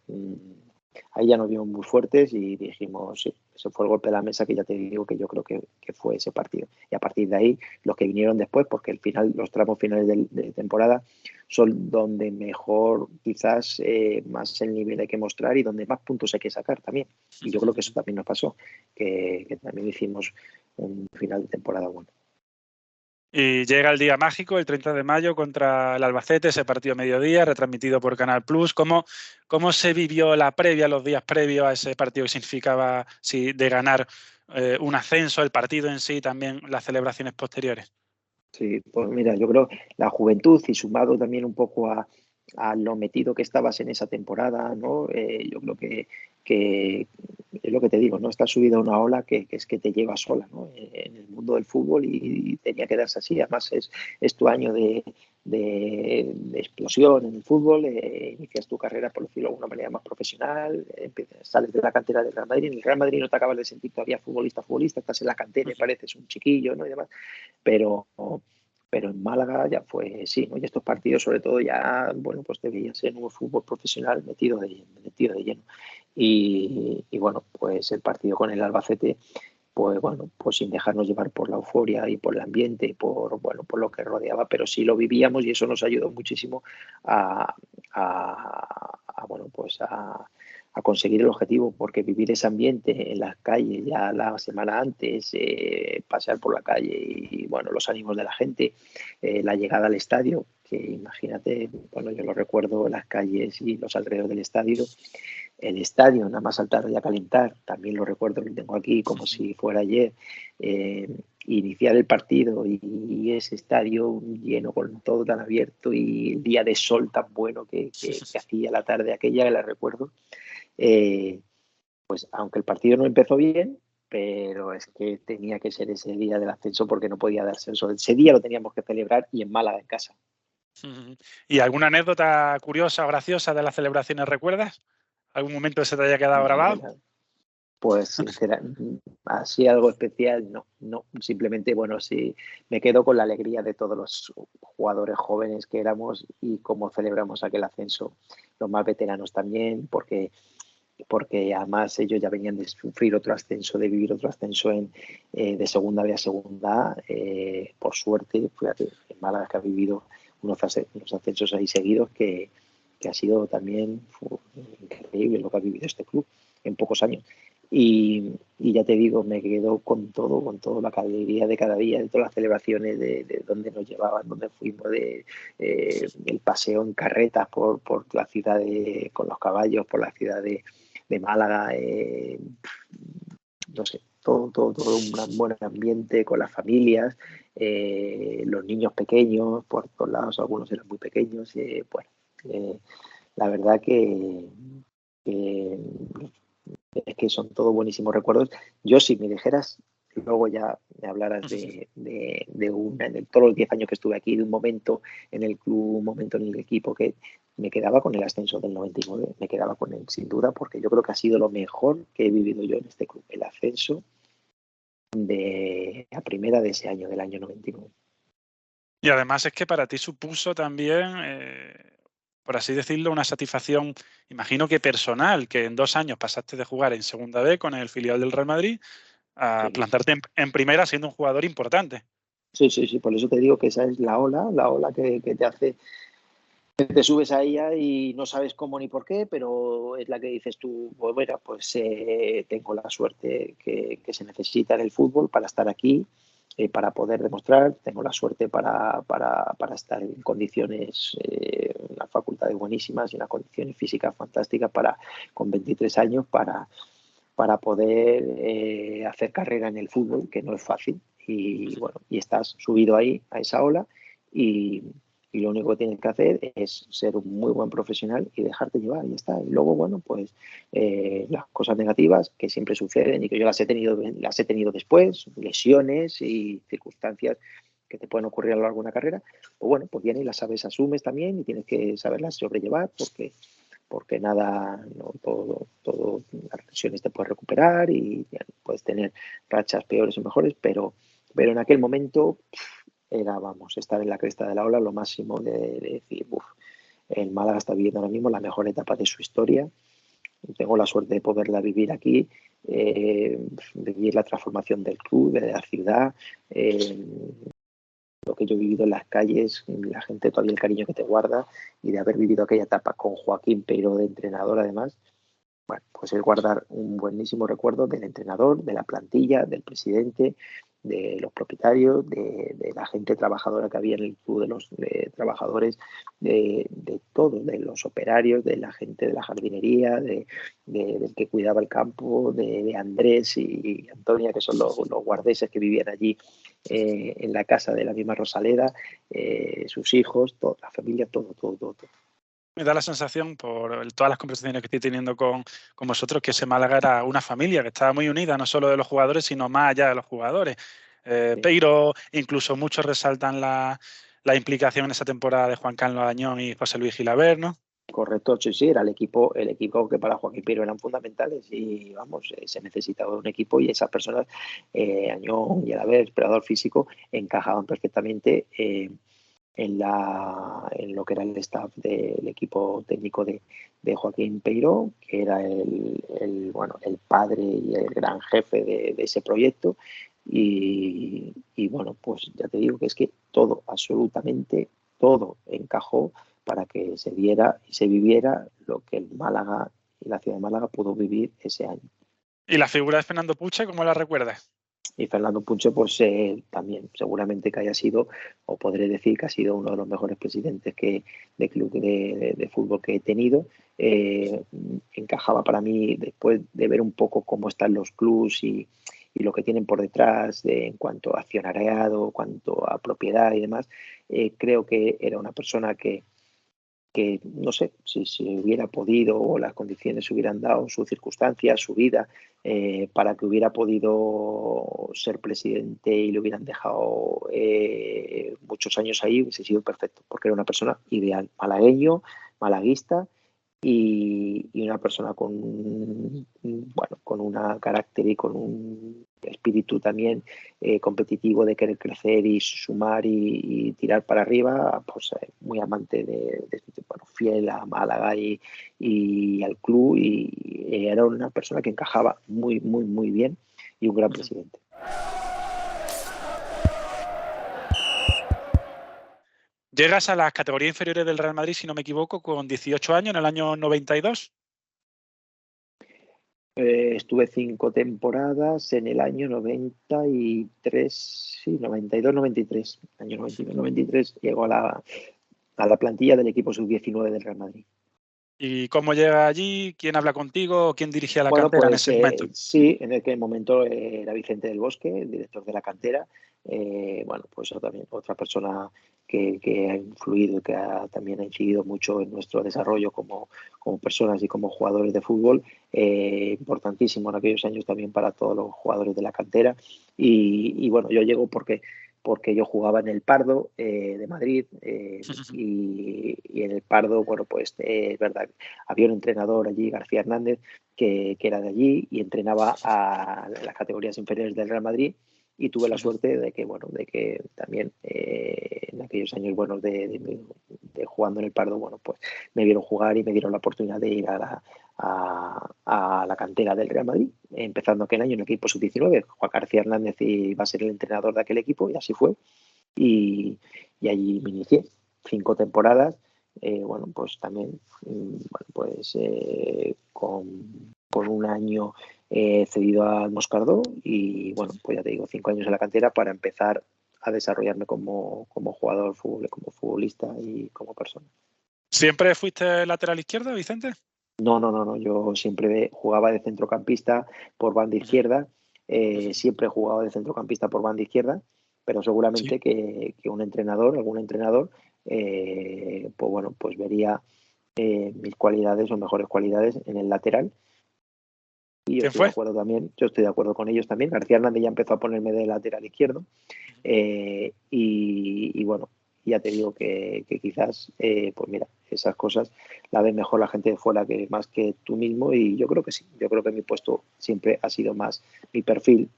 ahí ya nos vimos muy fuertes y dijimos, sí, ese fue el golpe de la mesa que ya te digo que yo creo que fue ese partido. Y a partir de ahí, los que vinieron después, porque al final, los tramos finales de temporada son donde mejor quizás más el nivel hay que mostrar y donde más puntos hay que sacar también. Y yo creo que eso también nos pasó, que también hicimos un final de temporada bueno. Y llega el día mágico, el 30 de mayo, contra el Albacete, ese partido a mediodía, retransmitido por Canal Plus. ¿Cómo se vivió la previa, los días previos a ese partido que significaba de ganar un ascenso, el partido en sí, también las celebraciones posteriores? Sí, pues mira, yo creo la juventud y sumado también un poco a lo metido que estabas en esa temporada, ¿no? Yo creo que es lo que te digo, ¿no? Estás subido a una ola que es que te lleva sola, ¿no? En el mundo del fútbol y tenía que darse así. Además es tu año de explosión en el fútbol, inicias tu carrera, por decirlo de alguna manera, más profesional, sales de la cantera del Real Madrid. En el Real Madrid no te acabas de sentir todavía futbolista, estás en la cantera y pareces un chiquillo, ¿no? Y demás. Pero, pero en Málaga ya fue, sí, ¿no? Y estos partidos sobre todo ya, bueno, pues te veías en un fútbol profesional metido de lleno. Y bueno, pues el partido con el Albacete, pues bueno, pues sin dejarnos llevar por la euforia y por el ambiente y por lo que rodeaba, pero sí lo vivíamos y eso nos ayudó muchísimo bueno, pues a conseguir el objetivo, porque vivir ese ambiente en las calles ya la semana antes, pasear por la calle y bueno, los ánimos de la gente, la llegada al estadio, que imagínate, bueno, yo lo recuerdo, las calles y los alrededores del estadio, el estadio, nada más saltar y a calentar, también lo recuerdo, lo tengo aquí como si fuera ayer, iniciar el partido y ese estadio lleno con todo tan abierto y el día de sol tan bueno que hacía la tarde aquella, que la recuerdo, pues aunque el partido no empezó bien, pero es que tenía que ser ese día del ascenso porque no podía darse eso. Ese día lo teníamos que celebrar y en Málaga, en casa. ¿Y alguna anécdota curiosa o graciosa de las celebraciones recuerdas? ¿Algún momento que se te haya quedado grabado? Pues sinceramente, así algo especial, no. Simplemente, bueno, sí, me quedo con la alegría de todos los jugadores jóvenes que éramos y cómo celebramos aquel ascenso, los más veteranos también, porque además ellos ya venían de sufrir otro ascenso, de vivir otro ascenso de segunda B a segunda A. Por suerte, fíjate, en Málaga que ha vivido unos ascensos ahí seguidos que ha sido también increíble lo que ha vivido este club en pocos años. Y ya te digo, me quedo con todo, la alegría de cada día, de todas las celebraciones, de dónde nos llevaban, dónde fuimos, el paseo en carretas por la ciudad con los caballos, por la ciudad de Málaga, no sé, todo un buen ambiente con las familias, los niños pequeños, por todos lados, algunos eran muy pequeños, bueno, la verdad que es que son todos buenísimos recuerdos. Yo, si me dijeras, luego ya me hablaras de todos los 10 años que estuve aquí, de un momento en el club, un momento en el equipo, que me quedaba con el ascenso del 99, me quedaba con él, sin duda, porque yo creo que ha sido lo mejor que he vivido yo en este club, el ascenso de la primera de ese año, del año 99. Y además es que para ti supuso también, por así decirlo, una satisfacción, imagino que personal, que en 2 años pasaste de jugar en Segunda B con el filial del Real Madrid a plantarte en primera siendo un jugador importante. Sí, por eso te digo que esa es la ola que te hace, que te subes a ella y no sabes cómo ni por qué, pero es la que dices tú, pues mira, pues tengo la suerte que se necesita en el fútbol para estar aquí, para poder demostrar, tengo la suerte para estar en condiciones, unas facultades buenísimas y unas condiciones físicas fantásticas con 23 años para poder hacer carrera en el fútbol, que no es fácil, y bueno, y estás subido ahí a esa ola y lo único que tienes que hacer es ser un muy buen profesional y dejarte llevar, y ya está. Y luego, bueno, pues las cosas negativas que siempre suceden y que yo las he tenido después, lesiones y circunstancias que te pueden ocurrir a lo largo de una carrera, pues bueno, pues vienen y las sabes, asumes también y tienes que saberlas sobrellevar porque nada, no, todo las lesiones te puedes recuperar y puedes tener rachas peores o mejores, pero en aquel momento era, vamos, estar en la cresta de la ola, lo máximo de decir, el Málaga está viviendo ahora mismo la mejor etapa de su historia. Tengo la suerte de poderla vivir aquí, vivir la transformación del club, de la ciudad, lo que yo he vivido en las calles, la gente todavía el cariño que te guarda, y de haber vivido aquella etapa con Joaquín Peiro de entrenador además, bueno, pues es guardar un buenísimo recuerdo del entrenador, de la plantilla, del presidente, de los propietarios, de la gente trabajadora que había en el club, de los trabajadores, de todos, de los operarios, de la gente de la jardinería, del que cuidaba el campo, de Andrés y Antonia, que son los guardeses que vivían allí en la casa de la misma Rosaleda, sus hijos, toda la familia, todo. Me da la sensación, por todas las conversaciones que estoy teniendo con vosotros, que ese Málaga era una familia que estaba muy unida, no solo de los jugadores, sino más allá de los jugadores. Sí. Peiro, incluso muchos resaltan la implicación en esa temporada de Juan Carlos Añón y José Luis Gilabert, ¿no? Correcto, sí, era el equipo que para Joaquín Peiro eran fundamentales y vamos, se necesitaba un equipo y esas personas, Añón y Gilabert, preparador físico, encajaban perfectamente en lo que era el staff del equipo técnico de Joaquín Peiro, que era el padre y el gran jefe de ese proyecto. Y bueno, pues ya te digo que es que todo, absolutamente todo encajó para que se viera y se viviera lo que el Málaga y la ciudad de Málaga pudo vivir ese año. ¿Y la figura de Fernando Puche, cómo la recuerdas? Y Fernando Puche, pues también seguramente que haya sido, o podré decir que ha sido uno de los mejores presidentes de club de fútbol que he tenido. Encajaba para mí, después de ver un poco cómo están los clubs y lo que tienen por detrás en cuanto a accionariado, en cuanto a propiedad y demás, creo que era una persona que no sé si hubiera podido o las condiciones se hubieran dado, sus circunstancias, su vida, para que hubiera podido ser presidente y le hubieran dejado muchos años ahí, hubiese sido perfecto, porque era una persona ideal, malagueño, malaguista y una persona con un carácter y con un espíritu también competitivo de querer crecer y sumar y tirar para arriba, pues muy amante fiel a Málaga y al club y era una persona que encajaba muy bien y un gran presidente. Llegas a las categorías inferiores del Real Madrid, si no me equivoco, con 18 años, en el año 92. Estuve 5 temporadas en el año 93, sí, 92-93. Año 92-93 llego a la plantilla del equipo sub-19 del Real Madrid. ¿Y cómo llega allí? ¿Quién habla contigo? ¿Quién dirigía la cantera Pues, en ese momento? Sí, en aquel momento era Vicente del Bosque, el director de la cantera. Pues también otra persona que ha influido y que también ha incidido mucho en nuestro desarrollo como personas y como jugadores de fútbol. Importantísimo en aquellos años también para todos los jugadores de la cantera. Y bueno, yo llego porque yo jugaba en el Pardo de Madrid y en el Pardo, es verdad, había un entrenador allí, García Hernández, que era de allí y entrenaba a las categorías inferiores del Real Madrid y tuve la suerte de que también en aquellos años buenos de jugando en el Pardo, pues me vieron jugar y me dieron la oportunidad de ir a la cantera del Real Madrid, empezando aquel año en el equipo sub-19. Juan García Hernández iba a ser el entrenador de aquel equipo y así fue. Y allí me inicié 5 temporadas. Pues también con un año cedido al Moscardó y pues ya te digo, 5 años en la cantera para empezar a desarrollarme como jugador de fútbol, como futbolista y como persona. ¿Siempre fuiste lateral izquierdo, Vicente? No, yo siempre jugaba de centrocampista por banda izquierda, siempre he jugado de centrocampista por banda izquierda, pero seguramente que algún entrenador, pues vería mis cualidades o mejores cualidades en el lateral. Y yo estoy de acuerdo también, yo estoy de acuerdo con ellos también. García Hernández ya empezó a ponerme de lateral izquierdo. Ya te digo que quizás, pues mira, esas cosas la ven mejor la gente de fuera que más que tú mismo y yo creo que sí. Yo creo que mi puesto siempre ha sido más, mi perfil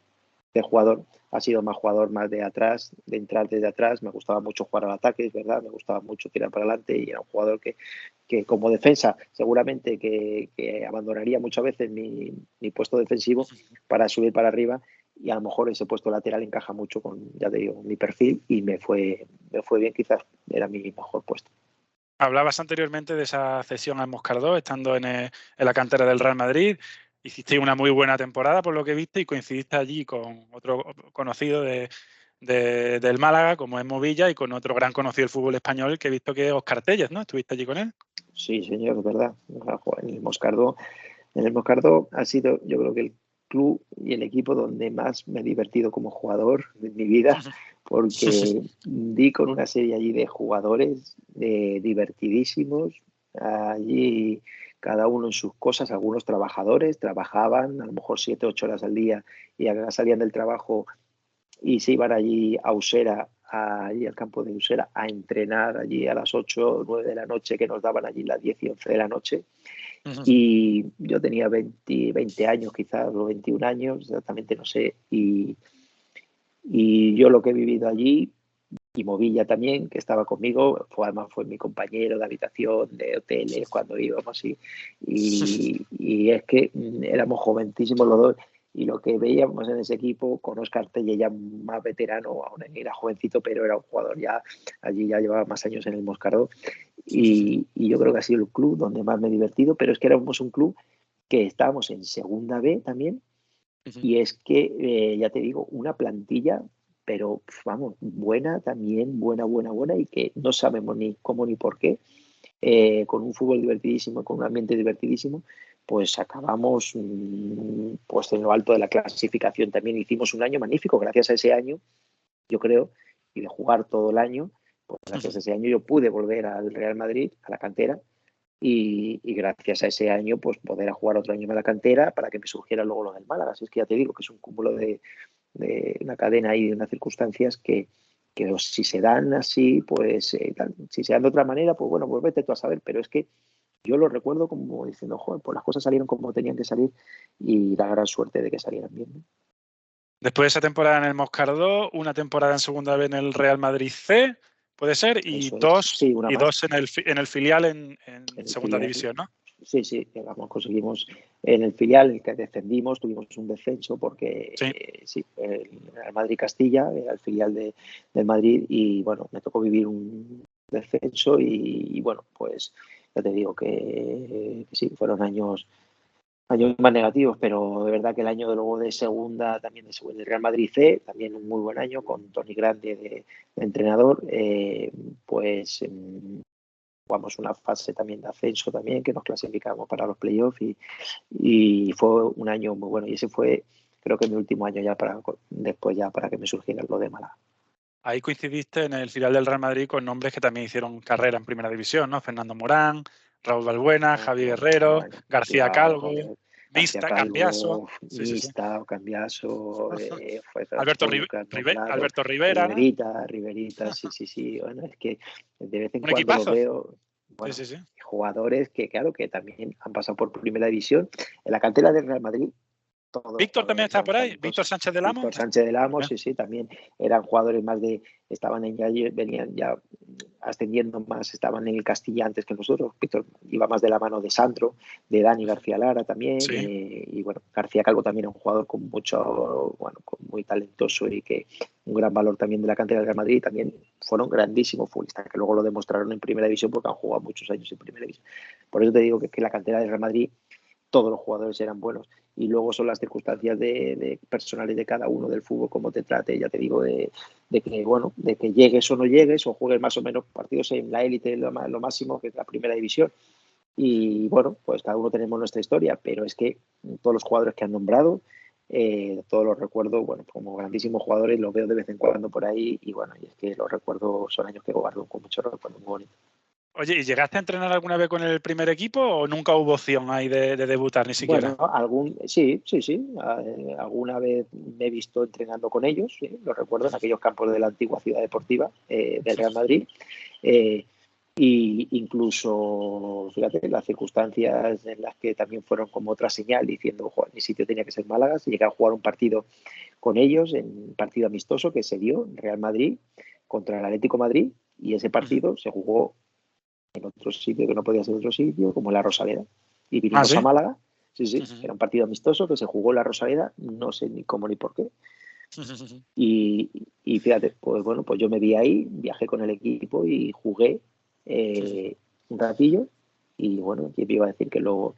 de jugador ha sido más jugador más de atrás, de entrar desde atrás. Me gustaba mucho jugar al ataque, es verdad, me gustaba mucho tirar para adelante y era un jugador que como defensa seguramente que abandonaría muchas veces mi puesto defensivo para subir para arriba y a lo mejor ese puesto lateral encaja mucho con, ya te digo, mi perfil y me fue bien, quizás era mi mejor puesto. Hablabas anteriormente de esa cesión al Moscardó, estando en la cantera del Real Madrid. hiciste una muy buena temporada, por lo que viste, y coincidiste allí con otro conocido del Málaga, como es Movilla, y con otro gran conocido del fútbol español que he visto que es Óscar Tellez, ¿no? ¿Estuviste allí con él? Sí, señor, es verdad. En el Moscardó ha sido, yo creo que el club y el equipo donde más me he divertido como jugador de mi vida, porque di con una serie allí de jugadores divertidísimos, allí cada uno en sus cosas, algunos trabajadores, trabajaban a lo mejor 7, 8 horas al día y salían del trabajo y se iban allí a Usera, allí al campo de Usera, a entrenar allí a las 8 o 9 de la noche, que nos daban allí las 10 y 11 de la noche. Y yo tenía 20 años quizás, o 21 años, exactamente no sé, y yo lo que he vivido allí, y Movilla también, que estaba conmigo, además fue mi compañero de habitación, de hoteles, cuando íbamos, y es que éramos jovencísimos los dos, y lo que veíamos en ese equipo, con Óscar Tellez ya más veterano, aún era jovencito, pero era un jugador ya, allí ya llevaba más años en el Moscardó, y yo creo que ha sido el club donde más me he divertido, pero es que éramos un club que estábamos en segunda B también, y es que, ya te digo, una plantilla, pero vamos, buena también, buena, y que no sabemos ni cómo ni por qué, con un fútbol divertidísimo, con un ambiente divertidísimo, pues acabamos pues en lo alto de la clasificación. También hicimos un año magnífico, gracias a ese año, yo creo, y de jugar todo el año, pues gracias a ese año yo pude volver al Real Madrid, a la cantera, y gracias a ese año pues poder jugar otro año en la cantera para que me surgiera luego lo del Málaga. Así es que ya te digo que es un cúmulo de una cadena y de unas circunstancias que si se dan así, pues si se dan de otra manera, pues bueno, pues vete tú a saber, pero es que yo lo recuerdo como diciendo, joder, pues las cosas salieron como tenían que salir y la gran suerte de que salieran bien, ¿no? Después de esa temporada en el Moscardó, una temporada en segunda B en el Real Madrid C, puede ser, y Eso es. dos, Sí, una y más. dos en el filial en En el segunda filial. división, ¿no? Sí, llegamos, conseguimos en el filial el que descendimos, tuvimos un descenso porque Sí. El Madrid Castilla era el filial del Madrid y bueno, me tocó vivir un descenso y bueno, pues ya te digo que sí, fueron años más negativos, pero de verdad que el año de luego de segunda, también del Real Madrid C, también un muy buen año con Toni Grande de entrenador, pues jugamos una fase también de ascenso también, que nos clasificamos para los playoffs y fue un año muy bueno. Y ese fue, creo que mi último año ya después ya para que me surgiera lo de Málaga. Ahí coincidiste en el filial del Real Madrid con nombres que también hicieron carrera en primera división, ¿no? Fernando Morán, Raúl Balbuena, Javi Guerrero, García Claro, Calvo, García Mista, Cambiaso. Calvo, Sí, sí, sí. Mista o Cambiaso, fue Alberto, Lucas Claro, Alberto Rivera, ¿no? Riverita, sí. Bueno, es que de vez en Un cuando los equipazo. veo, bueno, Sí. jugadores que claro que también han pasado por primera división. En la cantera del Real Madrid todos Víctor también está eran por ahí, Víctor talentosos. Sánchez del Amo. Víctor Sánchez del Amo, Bien. sí, también eran jugadores más estaban venían ya ascendiendo más, estaban en el Castilla antes que nosotros. Víctor iba más de la mano de Sandro, de Dani García Lara también, Sí. y bueno, García Calvo también era un jugador con muy talentoso y que un gran valor también de la cantera del Real Madrid. También fueron grandísimos futbolistas, que luego lo demostraron en primera división porque han jugado muchos años en primera división. Por eso te digo que la cantera del Real Madrid, todos los jugadores eran buenos y luego son las circunstancias de personales de cada uno del fútbol, como te trate, ya te digo, de que llegues o no llegues o juegues más o menos partidos en la élite, lo máximo que es la primera división. Y bueno, pues cada uno tenemos nuestra historia, pero es que todos los jugadores que han nombrado, todos los recuerdo, bueno, como grandísimos jugadores, los veo de vez en cuando por ahí y bueno, y es que los recuerdo, son años que guardo con mucho recuerdo, muy bonito. Oye, ¿y llegaste a entrenar alguna vez con el primer equipo o nunca hubo opción ahí de debutar ni siquiera? Bueno, sí. Alguna vez me he visto entrenando con ellos, ¿sí? Lo recuerdo en aquellos campos de la antigua ciudad deportiva del Real Madrid. Y incluso, fíjate, las circunstancias en las que también fueron como otra señal, diciendo, joder, mi sitio tenía que ser Málaga. Llegué a jugar un partido con ellos, en un partido amistoso que se dio en Real Madrid contra el Atlético Madrid, y ese partido se jugó en otro sitio que no podía ser otro sitio, como la Rosaleda. Y vinimos a Málaga, sí, era un partido amistoso que se jugó en la Rosaleda, no sé ni cómo ni por qué. Y fíjate, pues bueno, pues yo me vi ahí, viajé con el equipo y jugué un ratillo. Y bueno, ¿quién me iba a decir que luego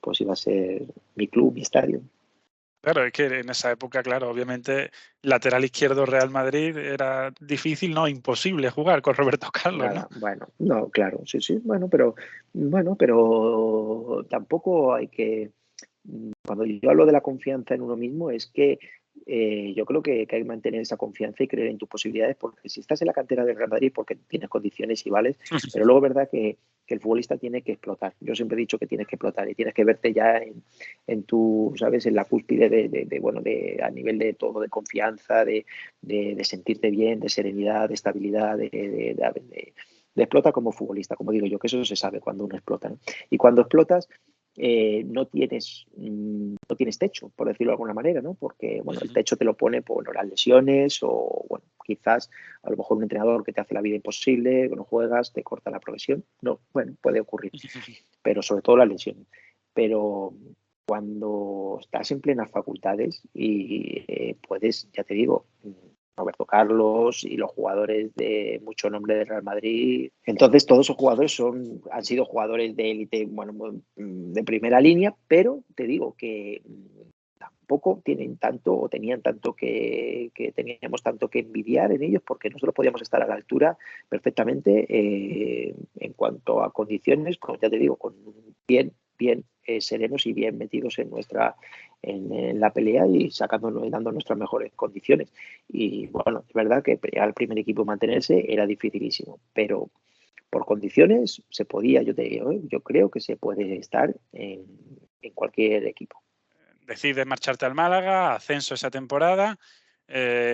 pues iba a ser mi club, mi estadio. Claro, es que en esa época, claro, obviamente lateral izquierdo Real Madrid era difícil, no, imposible jugar con Roberto Carlos, ¿no? Nada, bueno, no, claro, sí, bueno, pero tampoco hay que, cuando yo hablo de la confianza en uno mismo, es que yo creo que hay que mantener esa confianza y creer en tus posibilidades, porque si estás en la cantera del Real Madrid, porque tienes condiciones y vales, pero luego es verdad que el futbolista tiene que explotar. Yo siempre he dicho que tienes que explotar y tienes que verte ya en tu, ¿sabes?, en la cúspide a nivel de todo, de confianza, de sentirte bien, de serenidad, de estabilidad, de explota como futbolista, como digo yo, que eso se sabe cuando uno explota, ¿no? Y cuando explotas, no tienes techo, por decirlo de alguna manera, ¿no? Porque, bueno, el techo te lo pone por las lesiones o, bueno, quizás a lo mejor un entrenador que te hace la vida imposible, que no juegas, te corta la progresión. No, bueno, puede ocurrir, pero sobre todo las lesiones. Pero cuando estás en plenas facultades y puedes, ya te digo, Roberto Carlos y los jugadores de mucho nombre del Real Madrid. Entonces, todos esos jugadores han sido jugadores de élite, bueno, de primera línea, pero te digo que tampoco tienen tanto o tenían tanto que teníamos tanto que envidiar en ellos, porque nosotros podíamos estar a la altura perfectamente en cuanto a condiciones, como ya te digo, con bien serenos y bien metidos en la pelea y sacándonos y dando nuestras mejores condiciones. Y bueno, es verdad que al primer equipo mantenerse era dificilísimo, pero por condiciones se podía, yo te digo, yo creo que se puede estar en cualquier equipo. Decides marcharte al Málaga, ascenso esa temporada,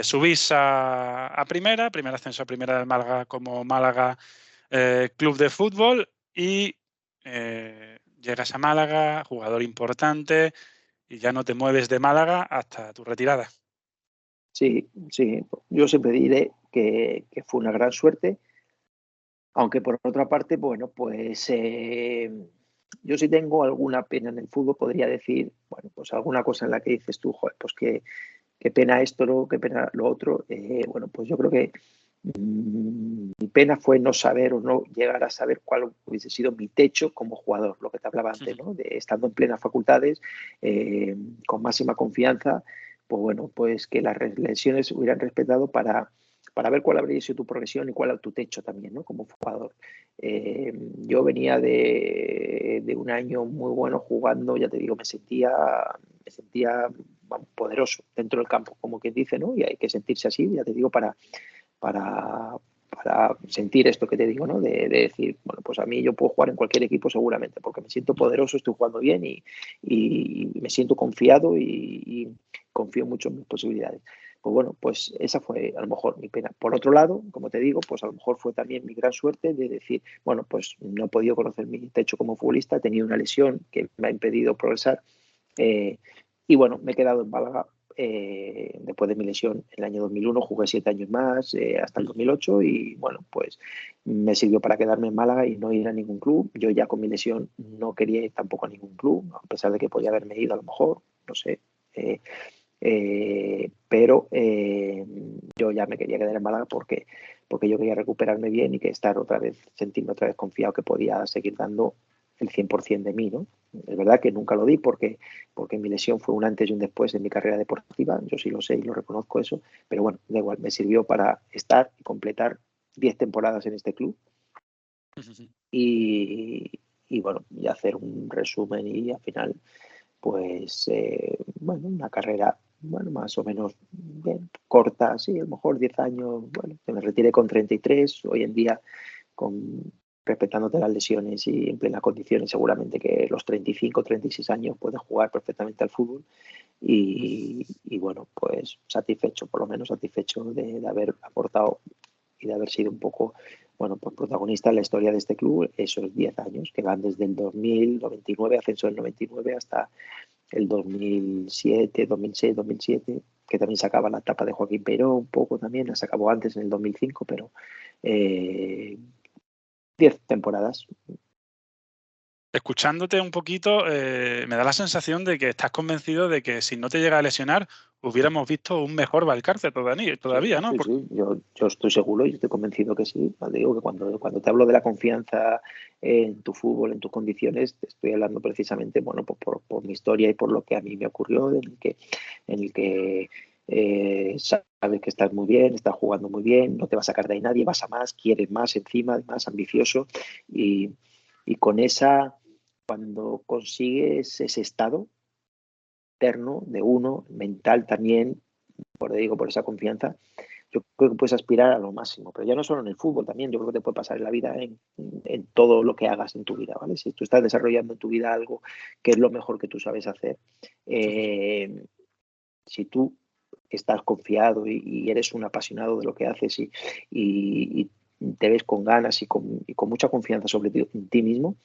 subís a primera, primer ascenso a primera del Málaga como Málaga Club de Fútbol y llegas a Málaga, jugador importante, y ya no te mueves de Málaga hasta tu retirada. Sí, yo siempre diré que fue una gran suerte, aunque por otra parte, bueno, pues yo sí tengo alguna pena en el fútbol, podría decir, bueno, pues alguna cosa en la que dices tú, joder, pues qué pena esto, ¿no? Qué pena lo otro. Bueno, pues yo creo que mi pena fue no saber o no llegar a saber cuál hubiese sido mi techo como jugador, lo que te hablaba antes, ¿no? De estando en plenas facultades, con máxima confianza, pues bueno, pues que las lesiones hubieran respetado para ver cuál habría sido tu progresión y cuál era tu techo también, ¿no? Como jugador. Yo venía de un año muy bueno jugando, ya te digo, me sentía vamos, poderoso dentro del campo, como quien dice, ¿no? Y hay que sentirse así, ya te digo, para sentir esto que te digo, ¿no? De decir, bueno, pues a mí yo puedo jugar en cualquier equipo seguramente, porque me siento poderoso, estoy jugando bien y me siento confiado y confío mucho en mis posibilidades. Pues bueno, pues esa fue a lo mejor mi pena. Por otro lado, como te digo, pues a lo mejor fue también mi gran suerte de decir, bueno, pues no he podido conocer mi techo como futbolista, he tenido una lesión que me ha impedido progresar y bueno, me he quedado en Málaga después de mi lesión en el año 2001, jugué 7 años más hasta el 2008 y bueno, pues me sirvió para quedarme en Málaga y no ir a ningún club. Yo ya con mi lesión no quería ir tampoco a ningún club, a pesar de que podía haberme ido a lo mejor, no sé. Pero yo ya me quería quedar en Málaga porque yo quería recuperarme bien y que estar otra vez, sentirme otra vez confiado que podía seguir dando el 100% de mí, ¿no? Es verdad que nunca lo di porque mi lesión fue un antes y un después en mi carrera deportiva, yo sí lo sé y lo reconozco eso, pero bueno, da igual, me sirvió para estar y completar 10 temporadas en este club y bueno, y hacer un resumen y al final, pues, bueno, una carrera, bueno, más o menos bien, corta, sí, a lo mejor 10 años, bueno, que me retiré con 33, hoy en día respetándote las lesiones y en plenas condiciones, seguramente que los 35, 36 años puedes jugar perfectamente al fútbol y bueno, pues satisfecho, por lo menos satisfecho de haber aportado y de haber sido un poco, bueno, pues protagonista en la historia de este club esos 10 años, que van desde el 2099, ascenso del 99 hasta el 2007, 2006, 2007, que también se acaba la etapa de Joaquín Peiró un poco también, se acabó antes en el 2005, pero 10 temporadas. escuchándote un poquito, me da la sensación de que estás convencido de que si no te llega a lesionar, hubiéramos visto un mejor Valcarce todavía, ¿no? Sí, sí, yo estoy seguro y estoy convencido que sí. Te digo que cuando te hablo de la confianza en tu fútbol, en tus condiciones, te estoy hablando precisamente, bueno, por mi historia y por lo que a mí me ocurrió, en el que sabes que estás muy bien, estás jugando muy bien, no te va a sacar de ahí nadie, vas a más, quieres más encima, más ambicioso y con esa, cuando consigues ese estado interno de uno, mental también, por esa confianza, yo creo que puedes aspirar a lo máximo, pero ya no solo en el fútbol, también yo creo que te puede pasar en la vida, en todo lo que hagas en tu vida, ¿vale? Si tú estás desarrollando en tu vida algo que es lo mejor que tú sabes hacer, si tú estás confiado y eres un apasionado de lo que haces y te ves con ganas y con mucha confianza sobre ti, en ti mismo,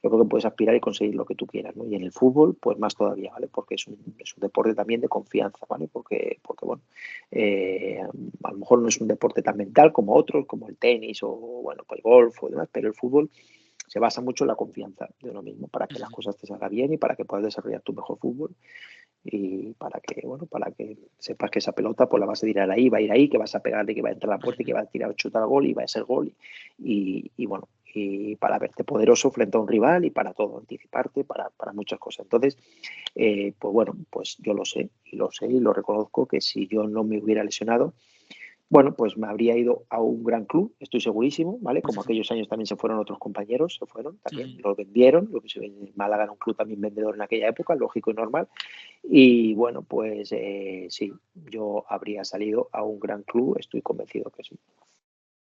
yo creo que puedes aspirar y conseguir lo que tú quieras, ¿no? Y en el fútbol, pues más todavía, ¿vale? Porque es un deporte también de confianza, ¿vale? Porque bueno, a lo mejor no es un deporte tan mental como otros, como el tenis o, bueno, pues golf o demás, pero el fútbol se basa mucho en la confianza de uno mismo para que las cosas te salgan bien y para que puedas desarrollar tu mejor fútbol y para que sepas que esa pelota pues la vas a tirar ahí, va a ir ahí, que vas a pegarle, que va a entrar a la puerta y que va a tirar chutar al gol y va a ser gol y bueno, y para verte poderoso frente a un rival y para todo, anticiparte para muchas cosas. Entonces, pues bueno, pues yo lo sé y lo reconozco que si yo no me hubiera lesionado, bueno, pues me habría ido a un gran club, estoy segurísimo, ¿vale? Como aquellos años también se fueron otros compañeros, se fueron también, los vendieron, lo que se vende en Málaga era un club también vendedor en aquella época, lógico y normal. Y bueno, pues sí, yo habría salido a un gran club, estoy convencido que sí.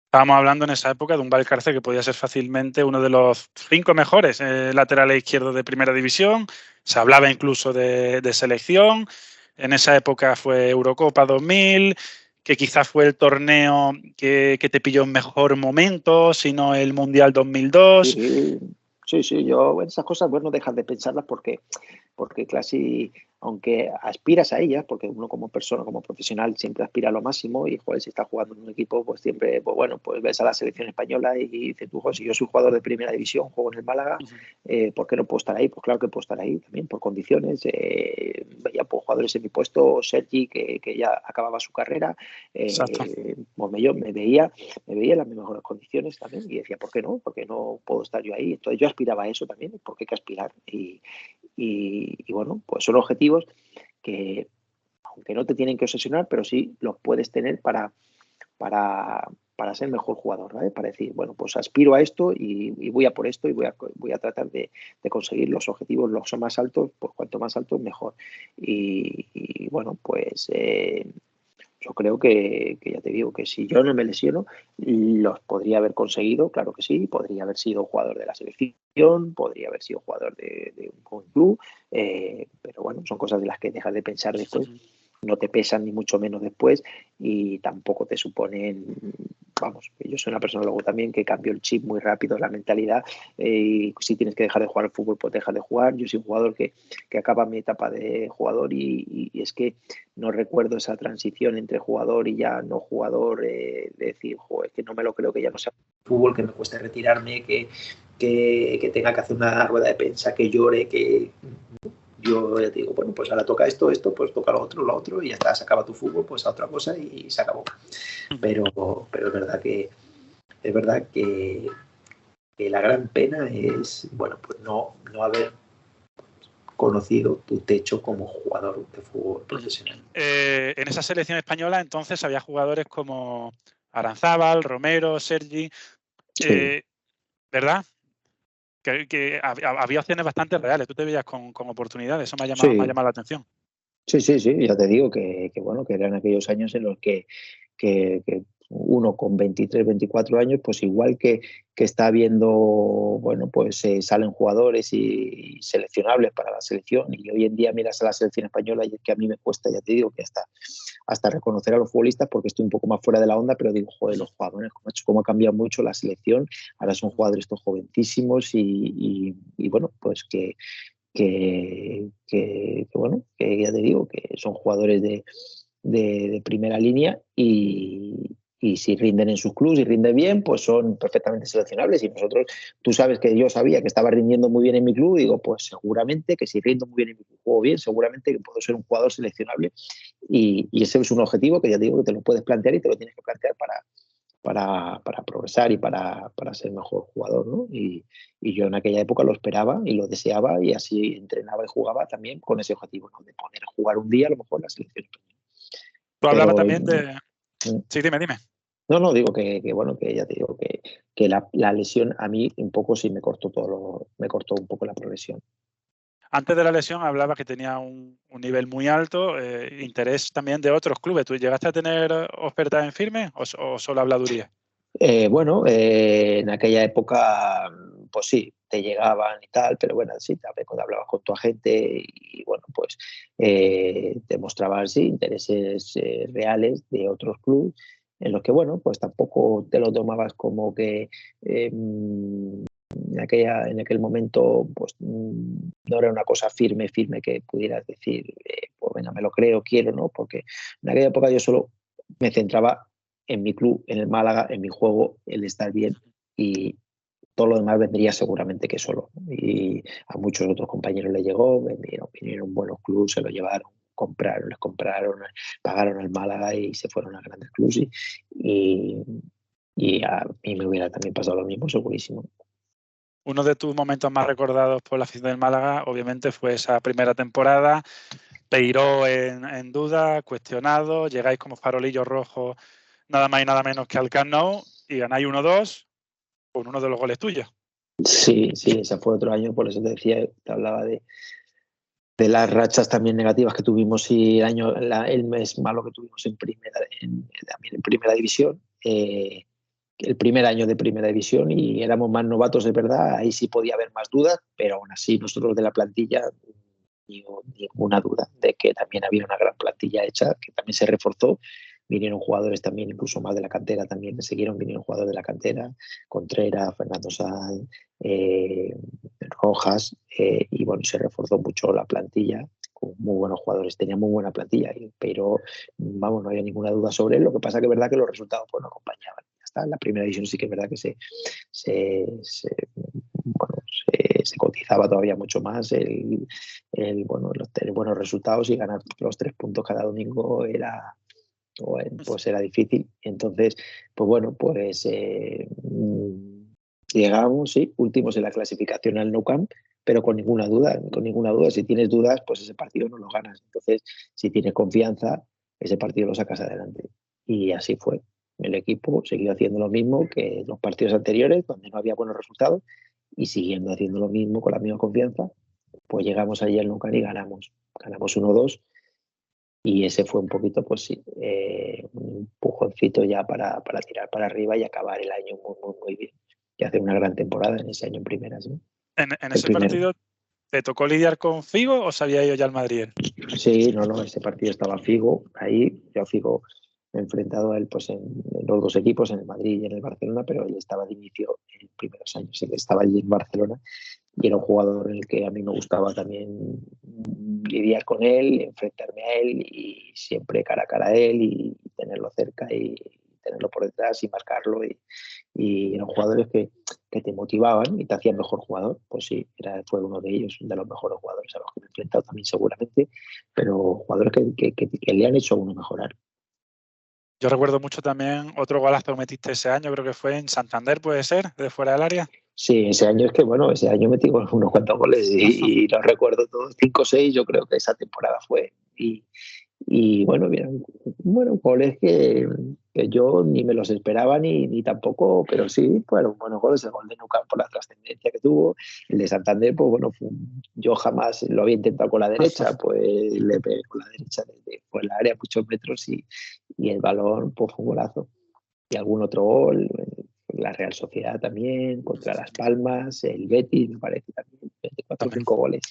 Estábamos hablando en esa época de un Valcarce que podía ser fácilmente uno de los 5 mejores laterales izquierdos de Primera División. Se hablaba incluso de selección. En esa época fue Eurocopa 2000, que quizás fue el torneo que te pilló en mejor momento, sino el Mundial 2002. Sí, yo en esas cosas, bueno, dejas de pensarlas porque casi, aunque aspiras a ellas, porque uno como persona, como profesional, siempre aspira a lo máximo y, joder, si estás jugando en un equipo, pues siempre, pues bueno, pues ves a la selección española y dices, tú, joder, si yo soy jugador de Primera División, juego en el Málaga, ¿por qué no puedo estar ahí? Pues claro que puedo estar ahí también, por condiciones. Veía pues, jugadores en mi puesto, Sergi, que ya acababa su carrera, pues yo me veía en las mejores condiciones también y decía, ¿por qué no? ¿Por qué no puedo estar yo ahí? Entonces yo aspiraba a eso también, porque hay que aspirar y bueno, pues son objetivos que aunque no te tienen que obsesionar, pero sí los puedes tener para ser mejor jugador, ¿vale? Para decir, bueno, pues aspiro a esto y voy a por esto y voy a tratar de conseguir los objetivos los más altos, pues cuanto más altos mejor. Y bueno, pues yo creo que ya te digo que si yo no me lesiono, los podría haber conseguido, claro que sí, podría haber sido jugador de la selección, podría haber sido jugador de un club, pero bueno, son cosas de las que dejas de pensar después, no te pesan ni mucho menos después y tampoco te suponen, vamos, yo soy una persona luego también que cambió el chip muy rápido, la mentalidad, y si tienes que dejar de jugar al fútbol, pues dejas de jugar. Yo soy un jugador que acaba mi etapa de jugador y es que no recuerdo esa transición entre jugador y ya no jugador, de decir, joder, que no me lo creo que ya no sea fútbol, que me cueste retirarme, que tenga que hacer una rueda de prensa, que llore, que yo ya te digo, bueno, pues ahora toca esto, pues toca lo otro y ya está, se acaba tu fútbol, pues a otra cosa y se acabó. Pero es verdad que la gran pena es, bueno, pues no haber conocido tu techo como jugador de fútbol profesional. En esa selección española entonces había jugadores como Aranzábal, Romero, Sergi, Sí. ¿verdad? Que había opciones bastante reales. Tú te veías con oportunidades. Eso me ha Sí, llamado la atención. sí, ya te digo que bueno, que eran aquellos años en los que uno con 23, 24 años, pues igual que está viendo, bueno, pues salen jugadores y seleccionables para la selección y hoy en día miras a la selección española y es que a mí me cuesta, ya te digo, que hasta reconocer a los futbolistas porque estoy un poco más fuera de la onda, pero digo, joder, los jugadores, cómo ha cambiado mucho la selección, ahora son jugadores estos jovencísimos y bueno, pues bueno, que ya te digo, que son jugadores de primera línea y y si rinden en sus clubes y rinden bien, pues son perfectamente seleccionables. Y nosotros, tú sabes que yo sabía que estaba rindiendo muy bien en mi club, digo, pues seguramente que si rindo muy bien en mi club, juego bien, seguramente que puedo ser un jugador seleccionable. Y ese es un objetivo que ya te digo que te lo puedes plantear y te lo tienes que plantear para progresar y para ser mejor jugador, ¿no? Y yo en aquella época lo esperaba y lo deseaba y así entrenaba y jugaba también con ese objetivo, ¿no? De poder jugar un día a lo mejor la selección. Tú hablabas Pero, también de... Sí, dime. no, digo que bueno, que ya te digo que la lesión a mí un poco sí me cortó me cortó un poco la progresión. Antes de la lesión hablaba que tenía un nivel muy alto, interés también de otros clubes. ¿Tú llegaste a tener ofertas en firme o solo habladuría? Bueno, en aquella época, pues sí, te llegaban y tal, pero bueno, sí, también cuando hablabas con tu agente y bueno, pues te mostraban, sí, intereses reales de otros clubes en los que, bueno, pues tampoco te lo tomabas como que en aquel momento, pues no era una cosa firme que pudieras decir, pues venga, me lo creo, quiero, ¿no? Porque en aquella época yo solo me centraba en mi club, en el Málaga, en mi juego, el estar bien y todo lo demás vendría seguramente que solo. Y a muchos otros compañeros les llegó, vinieron buenos clubes, se lo llevaron, les compraron, pagaron al Málaga y se fueron a grandes clubes y a mí me hubiera también pasado lo mismo, segurísimo. Uno de tus momentos más recordados por la afición del Málaga, obviamente, fue esa primera temporada. Peiró en duda, cuestionado, llegáis como farolillos rojos, nada más y nada menos que al Camp Nou, y ganáis 1-2 con uno de los goles tuyos. Sí, ese fue otro año, por eso te decía, te hablaba de las rachas también negativas que tuvimos y el mes malo que tuvimos también en primera división. El primer año de primera división y éramos más novatos de verdad, ahí sí podía haber más dudas, pero aún así nosotros de la plantilla ninguna duda de que también había una gran plantilla hecha, que también se reforzó, vinieron jugadores también incluso más de la cantera, también vinieron jugadores de la cantera, Contreras, Fernando Sanz, Rojas, y bueno, se reforzó mucho la plantilla con muy buenos jugadores, tenía muy buena plantilla, pero vamos, no había ninguna duda sobre él, lo que pasa que es verdad que los resultados pues no acompañaban. En la primera división sí que es verdad que se cotizaba todavía mucho más los tener buenos resultados y ganar los 3 puntos cada domingo era difícil. Entonces, pues bueno, pues llegamos, sí, últimos en la clasificación al Nou Camp, pero con ninguna duda. Si tienes dudas, pues ese partido no lo ganas. Entonces, si tienes confianza, ese partido lo sacas adelante. Y así fue. El equipo siguió haciendo lo mismo que los partidos anteriores, donde no había buenos resultados, y siguiendo haciendo lo mismo con la misma confianza, pues llegamos allí al Nou Camp y ganamos. Ganamos 1-2 y ese fue un poquito, pues sí, un empujoncito ya para tirar para arriba y acabar el año muy bien. Y hacer una gran temporada en ese año en primera, ¿sí? ¿En ese partido te tocó lidiar con Figo o sabía yo ya el Madrid? Sí, no, ese partido estaba Figo ahí, yo Figo enfrentado a él pues en los dos equipos, en el Madrid y en el Barcelona, pero él estaba de inicio en los primeros años, él estaba allí en Barcelona y era un jugador en el que a mí me gustaba también lidiar con él, enfrentarme a él y siempre cara a cara a él y tenerlo cerca y tenerlo por detrás y marcarlo y eran jugadores que te motivaban y te hacían mejor jugador. Pues sí, fue uno de ellos, de los mejores jugadores a los que me he enfrentado también seguramente, pero jugadores que le han hecho a uno mejorar. Yo recuerdo mucho también otro golazo que metiste ese año, creo que fue en Santander, ¿puede ser? De fuera del área. Sí, ese año metí unos cuantos goles y los recuerdo todos, 5 o 6, yo creo que esa temporada fue. Y bueno, goles que yo ni me los esperaba ni tampoco, pero sí, fueron buenos goles. El gol de Nou Camp por la trascendencia que tuvo, el de Santander, pues bueno, yo jamás lo había intentado con la derecha, pues le pegué con la derecha desde la área muchos metros y el balón pues fue un golazo. Y algún otro gol, la Real Sociedad también, contra Las Palmas, el Betis, me parece también, 24 o 5 goles.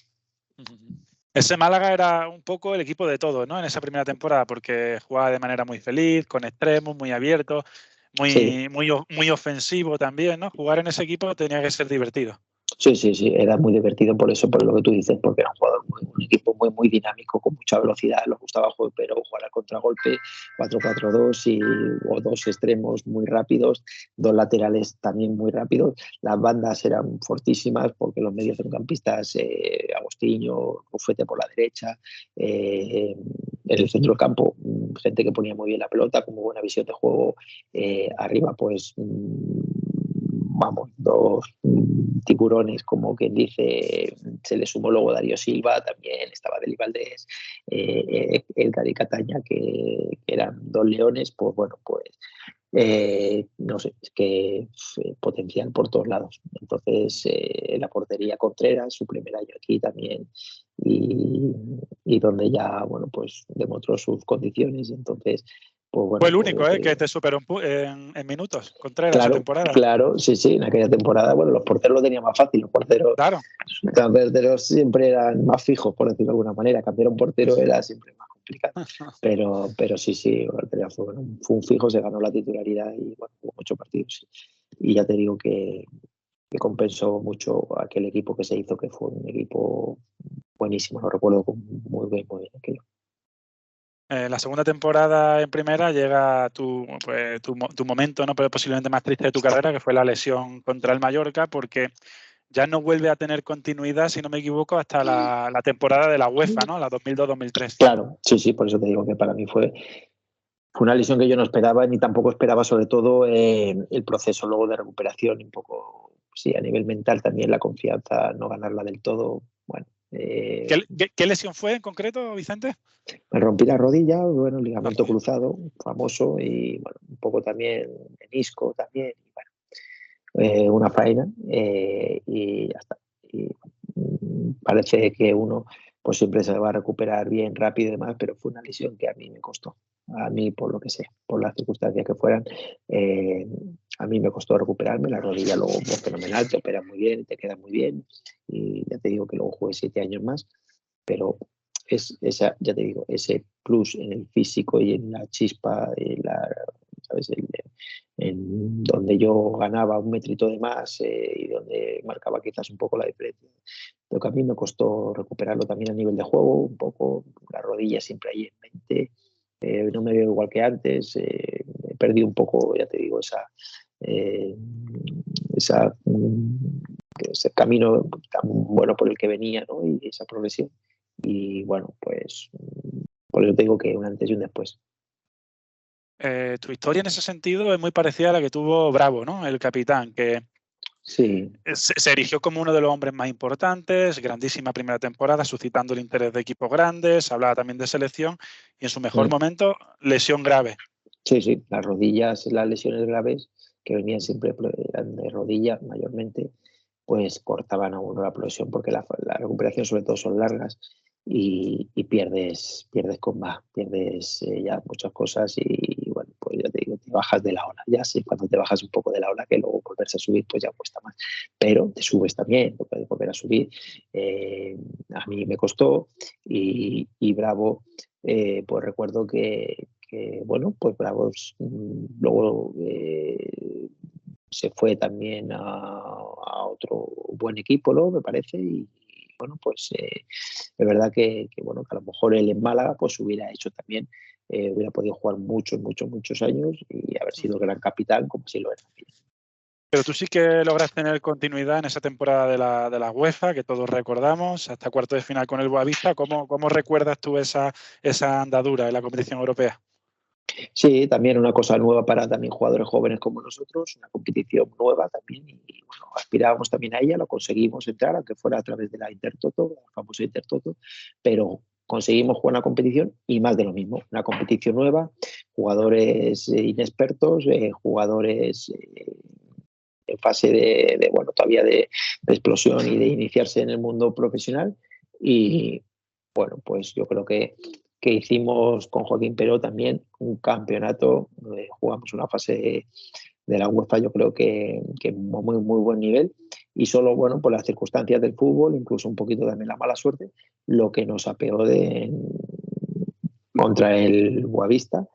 Ese Málaga era un poco el equipo de todo, ¿no? En esa primera temporada, porque jugaba de manera muy feliz, con extremos, muy abierto, muy ofensivo también, ¿no? Jugar en ese equipo tenía que ser divertido. Sí, era muy divertido por eso, por lo que tú dices, porque era un equipo muy dinámico, con mucha velocidad, les gustaba jugar, pero jugar al contragolpe, 4-4-2 o dos extremos muy rápidos, dos laterales también muy rápidos. Las bandas eran fortísimas porque los medios centrocampistas, Agostinho, Rufete por la derecha, en el centro del campo, gente que ponía muy bien la pelota, con muy buena visión de juego, arriba pues vamos, dos tiburones, como quien dice, se le sumó luego Darío Silva, también estaba Deli Valdés, Edgar y Cataña, que eran dos leones, pues bueno, pues no sé, es que potencial por todos lados. Entonces, la portería Contreras, su primer año aquí también, y donde ya, bueno, pues demostró sus condiciones. Entonces, pues bueno, Fue el único pues, que te superó en minutos, Contreras, esa claro, temporada. claro, sí, en aquella temporada, bueno, los porteros lo tenían más fácil, Claro. los porteros siempre eran más fijos, por decirlo de alguna manera, cambiar un portero era siempre más complicado, pero sí, fue un fijo, se ganó la titularidad y bueno, hubo muchos partidos, sí. Y ya te digo que compensó mucho aquel equipo que se hizo, que fue un equipo buenísimo, lo recuerdo muy bien aquello. La segunda temporada en primera llega tu momento, ¿no? Pero posiblemente más triste de tu carrera, que fue la lesión contra el Mallorca, porque ya no vuelve a tener continuidad, si no me equivoco, hasta la temporada de la UEFA, ¿no? La 2002-2003. Claro, sí, por eso te digo que para mí fue una lesión que yo no esperaba, ni tampoco esperaba, sobre todo el proceso luego de recuperación, un poco, sí, a nivel mental también, la confianza, no ganarla del todo. Bueno, ¿Qué lesión fue en concreto, Vicente? me rompí la rodilla, bueno, ligamento Vale. cruzado, famoso, y bueno, un poco también menisco también, y bueno, una faena, y ya está. Y parece que uno pues siempre se va a recuperar bien, rápido y demás, pero fue una lesión que a mí me costó. A mí, por lo que sea, por las circunstancias que fueran, a mí me costó recuperarme. La rodilla luego fue fenomenal, te operas muy bien, te queda muy bien, y ya te digo que luego jugué 7 años más, pero ya te digo, ese plus en el físico y en la chispa, ¿sabes? En donde yo ganaba un metrito de más, y donde marcaba quizás un poco la diferencia. Lo que a mí me costó recuperarlo también a nivel de juego, un poco la rodilla siempre ahí en mente, no me veo igual que antes, he perdido un poco, ya te digo, eh, ese camino tan bueno por el que venía, ¿no? Y esa progresión. Y bueno, pues por eso te digo que un antes y un después. Tu historia en ese sentido es muy parecida a la que tuvo Bravo, ¿no? El capitán, que sí. se erigió como uno de los hombres más importantes, grandísima primera temporada, suscitando el interés de equipos grandes, hablaba también de selección, y en su mejor momento, lesión grave. Sí, las rodillas, las lesiones graves que venían siempre eran de rodilla mayormente, pues cortaban a uno la progresión, porque la recuperación sobre todo son largas, y pierdes comba, pierdes ya muchas cosas, y bueno, pues ya te digo, te bajas de la ola. Ya sé, cuando te bajas un poco de la ola, que luego volverse a subir pues ya cuesta más, pero te subes también, te puedes volver a subir. A mí me costó, y Bravo, pues recuerdo que bueno, pues Bravo luego se fue también a otro buen equipo, ¿no? Me parece, y bueno, pues es verdad que bueno, que a lo mejor él en Málaga pues hubiera hecho también, hubiera podido jugar muchos años y haber sido gran capitán, como si lo era. Pero tú sí que logras tener continuidad en esa temporada de la UEFA, que todos recordamos, hasta cuarto de final con el Boavista. ¿Cómo recuerdas tú esa andadura en la competición europea? Sí, también una cosa nueva para también jugadores jóvenes como nosotros, una competición nueva también, y bueno, aspirábamos también a ella, lo conseguimos entrar, aunque fuera a través de la Intertoto, la famosa Intertoto, pero conseguimos jugar una competición y más de lo mismo, una competición nueva, jugadores inexpertos, jugadores en fase bueno, todavía de explosión y de iniciarse en el mundo profesional, y bueno, pues yo creo que hicimos con Joaquín Peró también un campeonato, jugamos una fase de la UEFA, yo creo que muy buen nivel, y solo, bueno, por las circunstancias del fútbol, incluso un poquito también la mala suerte, lo que nos apeó contra el Boavista,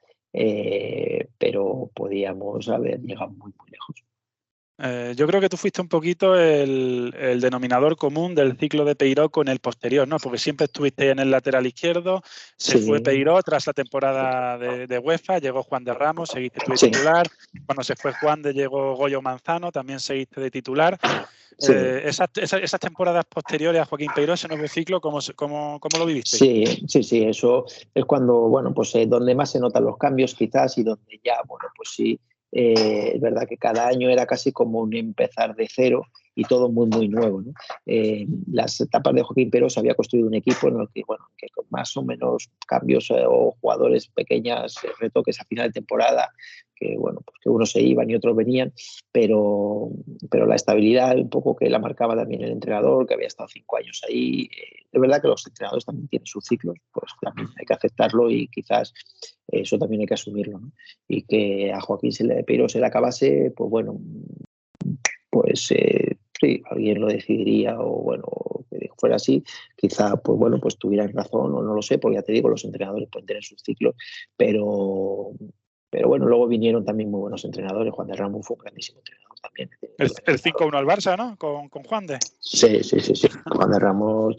pero podíamos haber llegado muy lejos. Yo creo que tú fuiste un poquito el denominador común del ciclo de Peiró con el posterior, ¿no? Porque siempre estuviste en el lateral izquierdo, se fue Peiró tras la temporada de UEFA, llegó Juan de Ramos, seguiste tú de titular. Cuando se fue Juan de llegó Goyo Manzano, también seguiste de titular. Sí. Esas temporadas posteriores a Joaquín Peiró, ese nuevo ciclo, ¿cómo lo viviste? Sí, eso es cuando, bueno, pues donde más se notan los cambios quizás y donde ya, bueno, pues sí, es verdad que cada año era casi como un empezar de cero y todo muy, muy nuevo, ¿no? Las etapas de Joaquín Peiró se había construido un equipo en el que, bueno, que con más o menos cambios o jugadores pequeñas, retoques a final de temporada, que, bueno, pues que unos se iban y otros venían, pero la estabilidad un poco que la marcaba también el entrenador, que había estado 5 años ahí. Es verdad que los entrenadores también tienen sus ciclos, pues también hay que aceptarlo y quizás eso también hay que asumirlo, ¿no? Y que a Joaquín Peiró se le acabase, pues bueno, pues sí, alguien lo decidiría o bueno, que fuera así, quizá pues bueno, pues tuvieran razón o no lo sé, porque ya te digo, los entrenadores pueden tener sus ciclos, pero bueno, luego vinieron también muy buenos entrenadores. Juan de Ramos fue un grandísimo entrenador también. El 5-1 al Barça, ¿no? Con Juan de. Sí. Juan de Ramos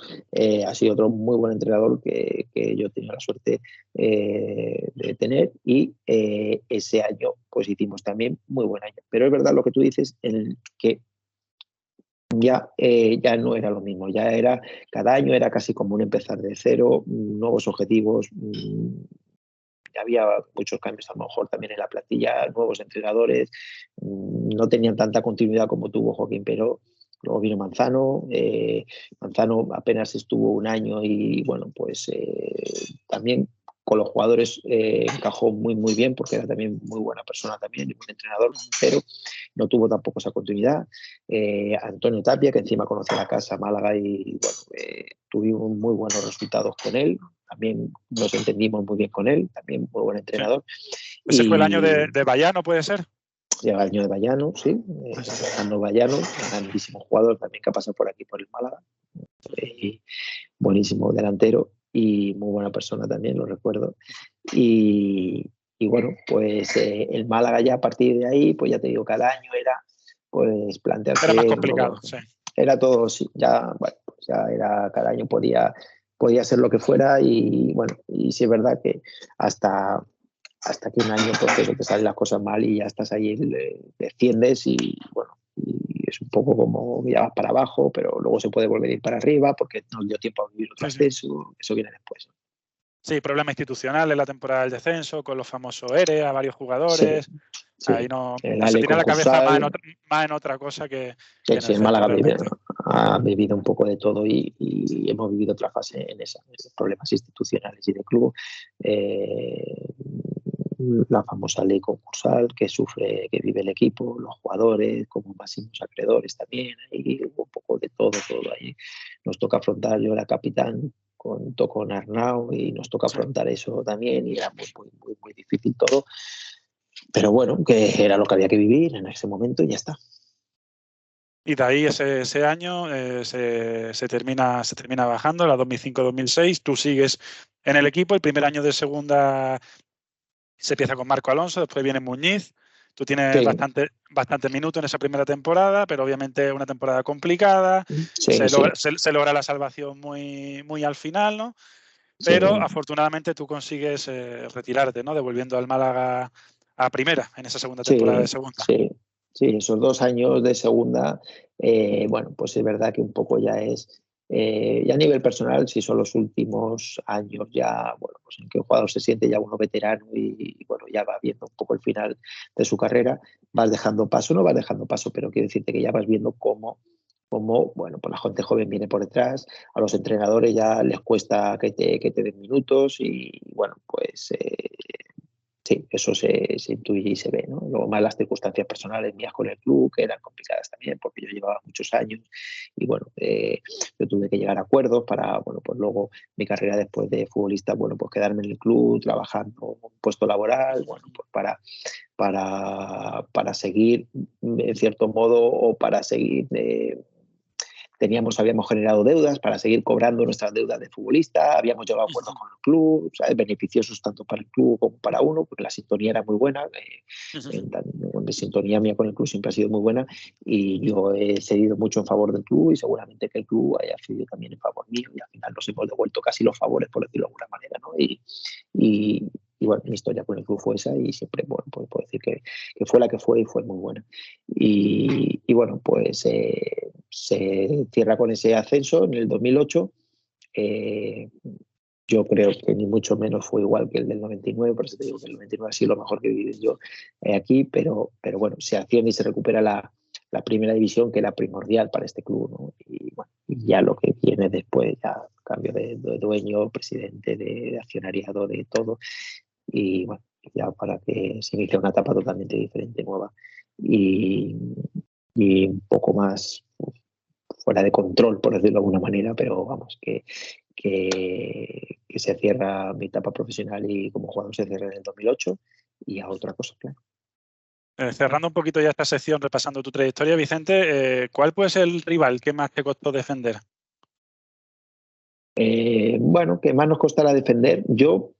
ha sido otro muy buen entrenador que yo he tenido la suerte de tener y ese año pues hicimos también muy buen año. Pero es verdad lo que tú dices, en que ya no era lo mismo, ya era cada año era casi como un empezar de cero, nuevos objetivos. Había muchos cambios a lo mejor también en la plantilla, nuevos entrenadores, no tenían tanta continuidad como tuvo Joaquín Peiró. Luego vino Manzano, Manzano apenas estuvo un año y bueno, pues también con los jugadores encajó muy muy bien porque era también muy buena persona también y buen entrenador, pero no tuvo tampoco esa continuidad. Antonio Tapia, que encima conocía la casa Málaga y bueno, tuvimos muy buenos resultados con él, también nos entendimos muy bien con él, también muy buen entrenador. Sí. Ese fue el año de Bayano, ¿puede ser? Llega el año de Bayano, sí, Fernando Bayano, grandísimo jugador también que ha pasado por aquí por el Málaga, buenísimo delantero y muy buena persona también, lo recuerdo. Y bueno, pues el Málaga ya a partir de ahí, pues ya te digo, cada año era pues plantearse... Era más complicado, sí. Era todo, sí, ya, bueno, pues ya era, cada año podía ser lo que fuera y bueno, y sí es verdad que hasta que un año pues eso, te salen las cosas mal y ya estás ahí, desciendes y bueno, y es un poco como ya vas para abajo, pero luego se puede volver a ir para arriba porque nos dio tiempo a vivir otro ascenso, eso viene después. Sí, problemas institucionales en la temporada del descenso, con los famosos ERE a varios jugadores. Sí. Ahí no se tiene la cabeza más en otra cosa que en el Málaga realmente. Ha vivido un poco de todo y hemos vivido otra fase en esos problemas institucionales y de club. La famosa ley concursal que vive el equipo, los jugadores como máximos acreedores también, ahí un poco de todo ahí. Nos toca afrontar, yo era capitán junto con Arnau y nos toca afrontar eso también y era muy difícil todo, pero bueno, que era lo que había que vivir en ese momento y ya está. Y de ahí ese año se termina bajando, la 2005-2006, tú sigues en el equipo, el primer año de segunda se empieza con Marco Alonso, después viene Muñiz, tú tienes bastante minutos en esa primera temporada, pero obviamente es una temporada complicada, se logra la salvación muy al final, ¿no? Pero afortunadamente tú consigues retirarte, ¿no? Devolviendo al Málaga a primera en esa segunda temporada de segunda. Sí, esos 2 años de segunda, bueno, pues es verdad que un poco ya es, ya a nivel personal, si son los últimos años ya, bueno, pues en que el jugador se siente ya uno veterano y bueno, ya va viendo un poco el final de su carrera, no vas dejando paso, pero quiero decirte que ya vas viendo cómo bueno, pues la gente joven viene por detrás, a los entrenadores ya les cuesta que te den minutos y bueno, pues sí, eso se intuye y se ve, ¿no? Luego más las circunstancias personales mías con el club, que eran complicadas también, porque yo llevaba muchos años y bueno, yo tuve que llegar a acuerdos para, bueno, pues luego mi carrera después de futbolista, bueno, pues quedarme en el club, trabajando en un puesto laboral, bueno, pues para seguir, en cierto modo, o para seguir habíamos generado deudas para seguir cobrando nuestras deudas de futbolista, habíamos llegado a acuerdos con el club, ¿sabes? Beneficiosos tanto para el club como para uno, porque la sintonía era muy buena, mi sintonía mía con el club siempre ha sido muy buena, y yo he cedido mucho en favor del club y seguramente que el club haya cedido también en favor mío, y al final nos hemos devuelto casi los favores, por decirlo de alguna manera, ¿no? Y bueno, mi historia con el club fue esa y siempre, bueno, pues puedo decir que fue la que fue y fue muy buena. Y bueno, pues se cierra con ese ascenso en el 2008. Yo creo que ni mucho menos fue igual que el del 99, por eso te digo que el 99 ha sido lo mejor que he vivido yo aquí, pero bueno, se asciende y se recupera la primera división, que era primordial para este club, ¿no? Y bueno, y ya lo que viene después, ya cambio de dueño, presidente, de accionariado, de todo, y bueno, ya para que se inicie una etapa totalmente diferente, nueva y un poco más fuera de control, por decirlo de alguna manera, pero vamos, que se cierra mi etapa profesional y como jugador se cierra en el 2008 y a otra cosa, claro. Cerrando un poquito ya esta sección, repasando tu trayectoria, Vicente, ¿cuál puede ser el rival que más te costó defender? Bueno, que más nos costará defender. Yo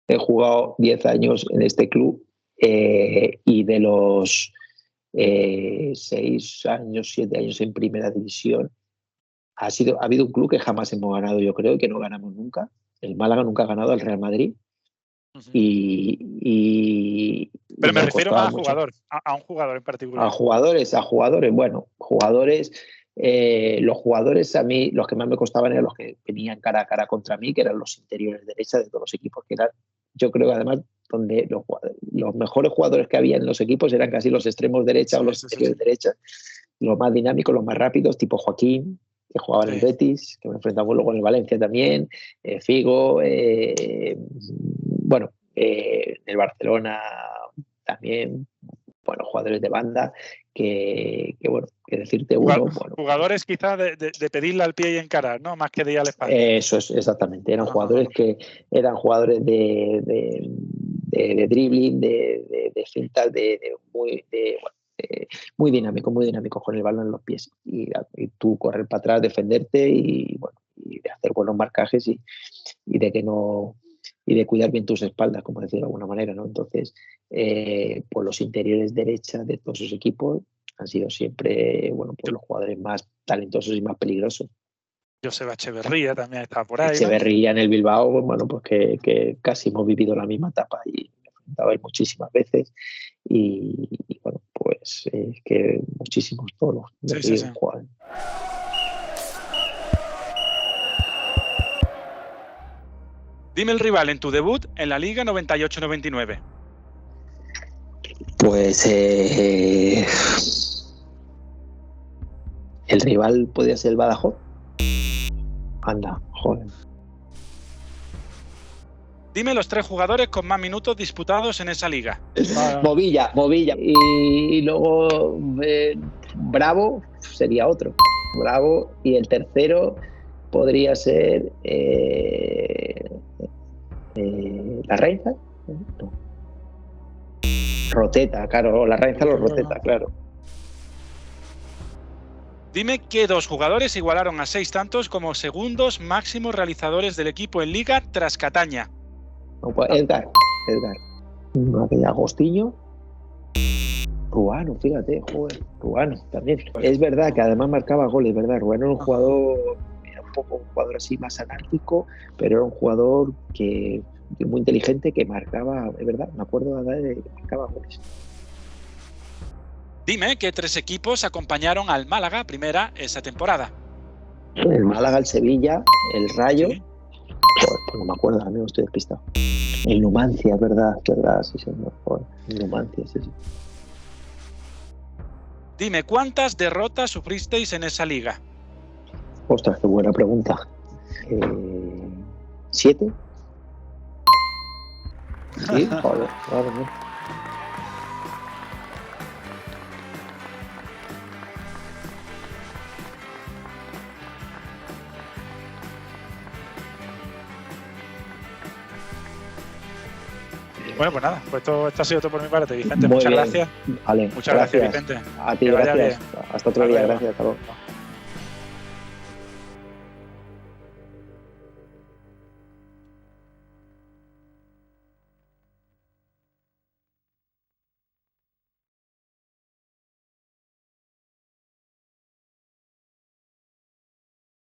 he jugado 10 años en este club y de los 6 años, 7 años en primera división, ha habido un club que jamás hemos ganado, yo creo, y que no ganamos nunca. El Málaga nunca ha ganado al Real Madrid. Pero me refiero más a jugador, a un jugador en particular. A jugadores. Bueno, los jugadores a mí, los que más me costaban eran los que venían cara a cara contra mí, que eran los interiores derecha de todos los equipos, que eran, yo creo que además, donde los mejores jugadores que había en los equipos eran casi los extremos derecha o los interiores derecha, los más dinámicos, los más rápidos, tipo Joaquín, que jugaba en el Betis, que me enfrentamos luego en el Valencia también, Figo, bueno, en el Barcelona también, bueno, jugadores de banda, que bueno, que decirte uno. Bueno, jugadores quizás de pedirle al pie y encarar, ¿no? Más que de ir al espacio. Eso es, exactamente. Eran jugadores que eran jugadores de dribbling, de fintas, muy dinámico con el balón en los pies. Y tú correr para atrás, defenderte y bueno, y de hacer buenos marcajes y de que no. Y de cuidar bien tus espaldas, como decir de alguna manera, ¿no? Entonces, pues los interiores derecha de todos esos equipos han sido siempre, bueno, pues los jugadores más talentosos y más peligrosos. Joseba Echeverría también estaba por ahí, Echeverría, ¿no? En el Bilbao, bueno, pues que casi hemos vivido la misma etapa y me he enfrentado a él muchísimas veces y bueno, pues que muchísimos todos sí. jugadores. Dime el rival en tu debut en la Liga 98-99. Pues el rival podía ser el Badajoz. Anda, joder. Dime los 3 jugadores con más minutos disputados en esa liga. Movilla. Y luego Bravo sería otro. Bravo. Y el tercero podría ser Larrainza. No. Roteta, claro. Larrainza los Roteta, claro. Dime qué 2 jugadores igualaron a 6 tantos como segundos máximos realizadores del equipo en Liga tras Cataña. No, pues Edgar. Aquella Agostinho. Ruano, fíjate, joder. Ruano también. Es verdad que además marcaba goles, ¿verdad? Ruano era un jugador, un jugador así más anárquico, pero era un jugador que muy inteligente que marcaba, es verdad, me acuerdo de que marcaba goles. Dime qué 3 equipos acompañaron al Málaga primera esa temporada. El Málaga, el Sevilla, el Rayo. Sí. Joder, pues no me acuerdo, amigo, estoy despistado. El Numancia, es verdad, sí, señor. Joder, el Numancia, sí. Dime cuántas derrotas sufristeis en esa liga. Ostras, qué buena pregunta. 7. Sí, joder, madre mía. Bueno, pues nada, pues esto ha sido todo por mi parte, Vicente. Muchas gracias. Vale, muchas gracias, Vicente. A ti, gracias. Hasta otro día, gracias. Hasta luego.